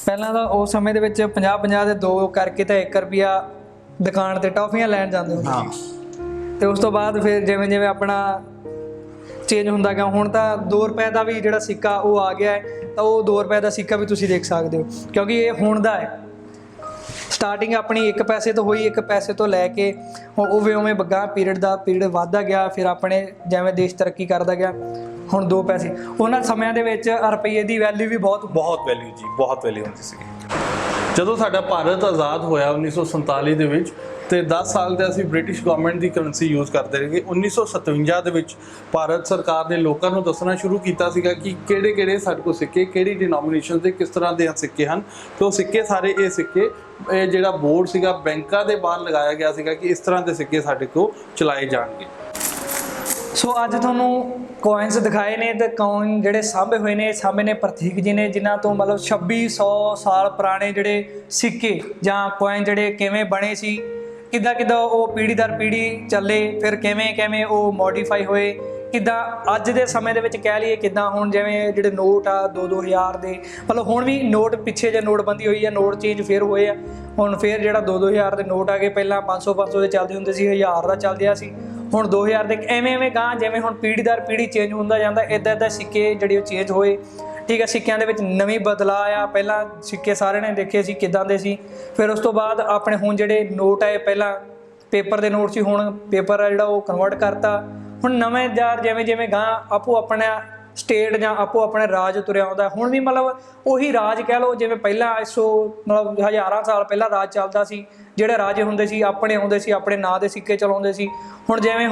ਪਹਿਲਾਂ ਤਾਂ ਉਸ ਸਮੇਂ ਦੇ ਵਿੱਚ 50 ਦੇ 2 ਕਰਕੇ ਤਾਂ 1 ਰੁਪਿਆ ਦੁਕਾਨ ਤੇ ਟੌਫੀਆਂ ਲੈਣ ਜਾਂਦੇ ਹੁੰਦੇ ਸੀ। ਤੇ ਉਸ ਤੋਂ ਬਾਅਦ ਫਿਰ ਜਿਵੇਂ ਜਿਵੇਂ ਆਪਣਾ ਚੇਂਜ ਹੁੰਦਾ ਗਿਆ, ਹੁਣ ਤਾਂ 2 ਰੁਪਏ ਦਾ ਵੀ ਜਿਹੜਾ ਸਿੱਕਾ ਉਹ ਆ ਗਿਆ ਹੈ, ਤਾਂ ਉਹ 2 ਰੁਪਏ ਦਾ ਸਿੱਕਾ ਵੀ ਤੁਸੀਂ ਦੇਖ ਸਕਦੇ ਹੋ, ਕਿਉਂਕਿ ਇਹ ਹੁਣ ਦਾ ਹੈ। ਸਟਾਰਟਿੰਗ ਆਪਣੀ 1 ਪੈਸੇ ਤੋਂ ਹੋਈ, 1 ਪੈਸੇ ਤੋਂ ਲੈ ਕੇ ਉਵੇਂ ਪੀਰੀਅਡ ਵੱਧਦਾ ਗਿਆ। ਫਿਰ ਆਪਣੇ ਜਿਵੇਂ ਦੇਸ਼ ਤਰੱਕੀ ਕਰਦਾ ਗਿਆ, ਹੁਣ 2 ਪੈਸੇ। ਉਹਨਾਂ ਸਮਿਆਂ ਦੇ ਵਿੱਚ ਰੁਪਈਏ ਦੀ ਵੈਲਿਊ ਵੀ ਬਹੁਤ ਵੈਲਿਊ ਜੀ, ਬਹੁਤ ਵੈਲਿਊ ਹੁੰਦੀ ਸੀ। ਜਦੋਂ ਸਾਡਾ ਭਾਰਤ ਆਜ਼ਾਦ ਹੋਇਆ 1947 ਦੇ ਵਿੱਚ, ਤੇ 10 ਸਾਲ ਤੇ ਅਸੀਂ ਬ੍ਰਿਟਿਸ਼ ਗਵਰਨਮੈਂਟ ਦੀ ਕਰੰਸੀ ਯੂਜ਼ ਕਰਦੇ ਰਹੇ। 1957 ਦੇ ਵਿੱਚ ਭਾਰਤ ਸਰਕਾਰ ਨੇ ਲੋਕਾਂ ਨੂੰ ਦੱਸਣਾ ਸ਼ੁਰੂ ਕੀਤਾ ਸੀਗਾ ਕਿ ਕਿਹੜੇ ਸਾਡੇ ਕੋਲ ਸਿੱਕੇ, ਕਿਹੜੀ ਡਿਨੋਮੀਨੇਸ਼ਨ ਦੇ ਕਿਸ ਤਰ੍ਹਾਂ ਦੇ ਸਿੱਕੇ ਹਨ। ਤੇ ਉਹ ਸਿੱਕੇ ਸਾਰੇ ਇਹ ਸਿੱਕੇ ਜਿਹੜਾ ਬੋਰਡ ਸੀਗਾ ਬੈਂਕਾਂ ਦੇ ਬਾਹਰ ਲਗਾਇਆ ਗਿਆ ਸੀਗਾ ਕਿ ਇਸ ਤਰ੍ਹਾਂ ਦੇ ਸਿੱਕੇ ਸਾਡੇ ਕੋਲ ਚਲਾਏ ਜਾਣਗੇ। ਸੋ ਅੱਜ ਤੁਹਾਨੂੰ ਕੋਇਨਸ ਦਿਖਾਏ ਨੇ, ਤੇ ਕੋਇਨ ਜਿਹੜੇ ਸਾਂਭੇ ਹੋਏ ਨੇ, ਸਾਹਮਣੇ ਨੇ ਪ੍ਰਤੀਕ ਜੀ ਨੇ, ਜਿਨ੍ਹਾਂ ਤੋਂ ਮਤਲਬ 2600 ਸਾਲ ਪੁਰਾਣੇ ਜਿਹੜੇ ਸਿੱਕੇ ਜਾਂ ਕੋਇਨ ਜਿਹੜੇ ਕਿਵੇਂ ਬਣੇ ਸੀ ਕਿੱਦਾਂ ਕਿੱਦਾਂ ਉਹ ਪੀੜ੍ਹੀ ਦਰ ਪੀੜ੍ਹੀ ਚੱਲੇ, ਫਿਰ ਕਿਵੇਂ ਕਿਵੇਂ ਉਹ ਮੋਡੀਫਾਈ ਹੋਏ, ਕਿੱਦਾਂ ਅੱਜ ਦੇ ਸਮੇਂ ਦੇ ਵਿੱਚ ਕਹਿ ਲਈਏ ਕਿੱਦਾਂ ਹੁਣ ਜਿਵੇਂ ਜਿਹੜੇ ਨੋਟ ਆ 2-2000 ਦੇ, ਮਤਲਬ ਹੁਣ ਵੀ ਨੋਟ ਪਿੱਛੇ ਜੇ ਨੋਟਬੰਦੀ ਹੋਈ ਆ, ਨੋਟ ਚੇਂਜ ਫਿਰ ਹੋਏ ਆ, ਹੁਣ ਫਿਰ ਜਿਹੜਾ 2-2000 ਦੇ ਨੋਟ ਆ ਗਏ, ਪਹਿਲਾਂ 500 ਦੇ ਚੱਲਦੇ ਹੁੰਦੇ ਸੀ, 1000 ਦਾ ਚੱਲਦਿਆ ਸੀ, ਹੁਣ 2000 ਦੇ। ਐਵੇਂ ਗਾਂ ਜਿਵੇਂ ਹੁਣ ਪੀੜ੍ਹੀ ਦਰ ਪੀੜ੍ਹੀ ਚੇਂਜ ਹੁੰਦਾ ਜਾਂਦਾ, ਇੱਦਾਂ ਸਿੱਕੇ ਜਿਹੜੇ ਉਹ ਚੇਂਜ ਹੋਏ। ਠੀਕ ਹੈ, ਸਿੱਕਿਆਂ ਦੇ ਵਿੱਚ ਨਵੀਂ ਬਦਲਾਅ ਆ। ਪਹਿਲਾਂ ਸਿੱਕੇ ਸਾਰਿਆਂ ਨੇ ਦੇਖੇ ਸੀ ਕਿੱਦਾਂ ਦੇ ਸੀ, ਫਿਰ ਉਸ ਤੋਂ ਬਾਅਦ ਆਪਣੇ ਹੁਣ ਜਿਹੜੇ ਨੋਟ ਆਏ, ਪਹਿਲਾਂ ਪੇਪਰ ਦੇ ਨੋਟ ਸੀ, ਹੁਣ ਪੇਪਰ ਆ ਜਿਹੜਾ ਉਹ ਕਨਵਰਟ ਕਰਤਾ। ਹੁਣ ਨਵੇਂ ਯਾਰ ਜਿਵੇਂ ਗਾਂ ਆਪੋ ਆਪਣਾ ਸਟੇਟ ਜਾਂ ਆਪੋ ਆਪਣੇ ਰਾਜ ਤੁਰਿਆ ਆਉਂਦਾ, ਹੁਣ ਵੀ ਮਤਲਬ ਉਹੀ ਰਾਜ ਕਹਿ ਲਓ ਜਿਵੇਂ ਪਹਿਲਾਂ ਮਤਲਬ ਹਜ਼ਾਰਾਂ ਸਾਲ ਪਹਿਲਾਂ ਰਾਜ ਚੱਲਦਾ ਸੀ। ਜਿਹੜੇ ਰਾਜੇ ਹੁੰਦੇ ਸੀ ਆਪਣੇ ਹੁੰਦੇ ਸੀ, ਆਪਣੇ ਨਾਂ ਦੇ ਸਿੱਕੇ ਚਲਾਉਂਦੇ ਸੀ। ਹੁਣ ਜਿਵੇਂ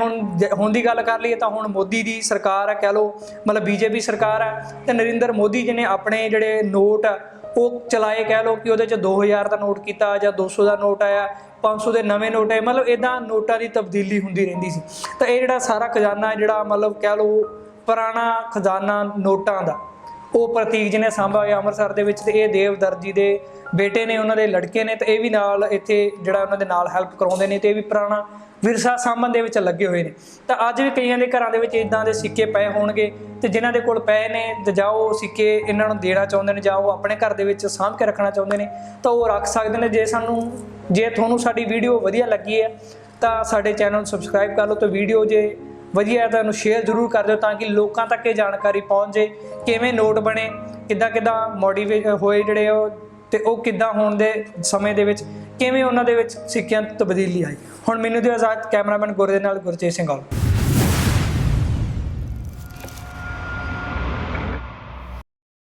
ਹੁਣ ਦੀ ਗੱਲ ਕਰ ਲਈਏ ਤਾਂ ਹੁਣ ਮੋਦੀ ਦੀ ਸਰਕਾਰ ਹੈ ਕਹਿ ਲਓ, ਮਤਲਬ BJP ਸਰਕਾਰ ਹੈ, ਅਤੇ ਨਰਿੰਦਰ ਮੋਦੀ ਜੀ ਨੇ ਆਪਣੇ ਜਿਹੜੇ ਨੋਟ ਆ ਉਹ ਚਲਾਏ, ਕਹਿ ਲਓ ਕਿ ਉਹਦੇ 'ਚ 2000 ਦਾ ਨੋਟ ਕੀਤਾ ਜਾਂ 200 ਦਾ ਨੋਟ ਆਇਆ, 500 ਦੇ ਨਵੇਂ ਨੋਟ ਆਏ, ਮਤਲਬ ਇੱਦਾਂ ਨੋਟਾਂ ਦੀ ਤਬਦੀਲੀ ਹੁੰਦੀ ਰਹਿੰਦੀ ਸੀ। ਤਾਂ ਇਹ ਜਿਹੜਾ ਸਾਰਾ ਖਜ਼ਾਨਾ ਜਿਹੜਾ ਮਤਲਬ ਕਹਿ ਲਓ ਪੁਰਾਣਾ ਖਜ਼ਾਨਾ ਨੋਟਾਂ ਦਾ, ਉਹ ਪ੍ਰਤੀਕ ਜੀ ਨੇ ਸਾਂਭਿਆ ਹੋਇਆ ਅੰਮ੍ਰਿਤਸਰ ਦੇ ਵਿੱਚ, ਅਤੇ ਇਹ ਦੇਵਦਰ ਜੀ ਦੇ ਬੇਟੇ ਨੇ, ਉਹਨਾਂ ਦੇ ਲੜਕੇ ਨੇ, ਅਤੇ ਇਹ ਵੀ ਨਾਲ ਇੱਥੇ ਜਿਹੜਾ ਉਹਨਾਂ ਦੇ ਨਾਲ ਹੈਲਪ ਕਰਾਉਂਦੇ ਨੇ, ਅਤੇ ਇਹ ਵੀ ਪੁਰਾਣਾ ਵਿਰਸਾ ਸਾਂਭਣ ਦੇ ਵਿੱਚ ਲੱਗੇ ਹੋਏ ਨੇ। ਤਾਂ ਅੱਜ ਵੀ ਕਈਆਂ ਦੇ ਘਰਾਂ ਦੇ ਵਿੱਚ ਇੱਦਾਂ ਦੇ ਸਿੱਕੇ ਪਏ ਹੋਣਗੇ, ਅਤੇ ਜਿਨ੍ਹਾਂ ਦੇ ਕੋਲ ਪਏ ਨੇ ਤੇ ਜਾਂ ਉਹ ਸਿੱਕੇ ਇਹਨਾਂ ਨੂੰ ਦੇਣਾ ਚਾਹੁੰਦੇ ਨੇ ਜਾਂ ਉਹ ਆਪਣੇ ਘਰ ਦੇ ਵਿੱਚ ਸਾਂਭ ਕੇ ਰੱਖਣਾ ਚਾਹੁੰਦੇ ਨੇ ਤਾਂ ਉਹ ਰੱਖ ਸਕਦੇ ਨੇ। ਜੇ ਤੁਹਾਨੂੰ ਸਾਡੀ ਵੀਡੀਓ ਵਧੀਆ ਲੱਗੀ ਹੈ ਤਾਂ ਸਾਡੇ ਚੈਨਲ ਨੂੰ ਸਬਸਕ੍ਰਾਈਬ ਕਰ ਲਓ, ਅਤੇ ਵੀਡੀਓ ਜੇ ਵਧੀਆ ਹੈ ਤਾਂ ਇਹਨੂੰ ਸ਼ੇਅਰ ਜ਼ਰੂਰ ਕਰ ਦਿਓ ਤਾਂ ਕਿ ਲੋਕਾਂ ਤੱਕ ਇਹ ਜਾਣਕਾਰੀ ਪਹੁੰਚ ਜੇ, ਕਿਵੇਂ ਨੋਟ ਬਣੇ, ਕਿੱਦਾਂ ਮੋਡੀਫਾਈ ਹੋਏ ਜਿਹੜੇ ਉਹ, ਅਤੇ ਉਹ ਕਿੱਦਾਂ ਹੋਣ ਦੇ ਸਮੇਂ ਦੇ ਵਿੱਚ ਕਿਵੇਂ ਉਹਨਾਂ ਦੇ ਵਿੱਚ ਸਿੱਕਿਆਂ 'ਚ ਤਬਦੀਲੀ ਆਈ। ਹੁਣ ਮੈਨੂੰ ਦਿਓ ਆਜ਼ਾਦ, ਕੈਮਰਾਮੈਨ ਗੁਰ ਦੇ ਨਾਲ ਗੁਰਚੇਤ ਸਿੰਘ ਔਲ।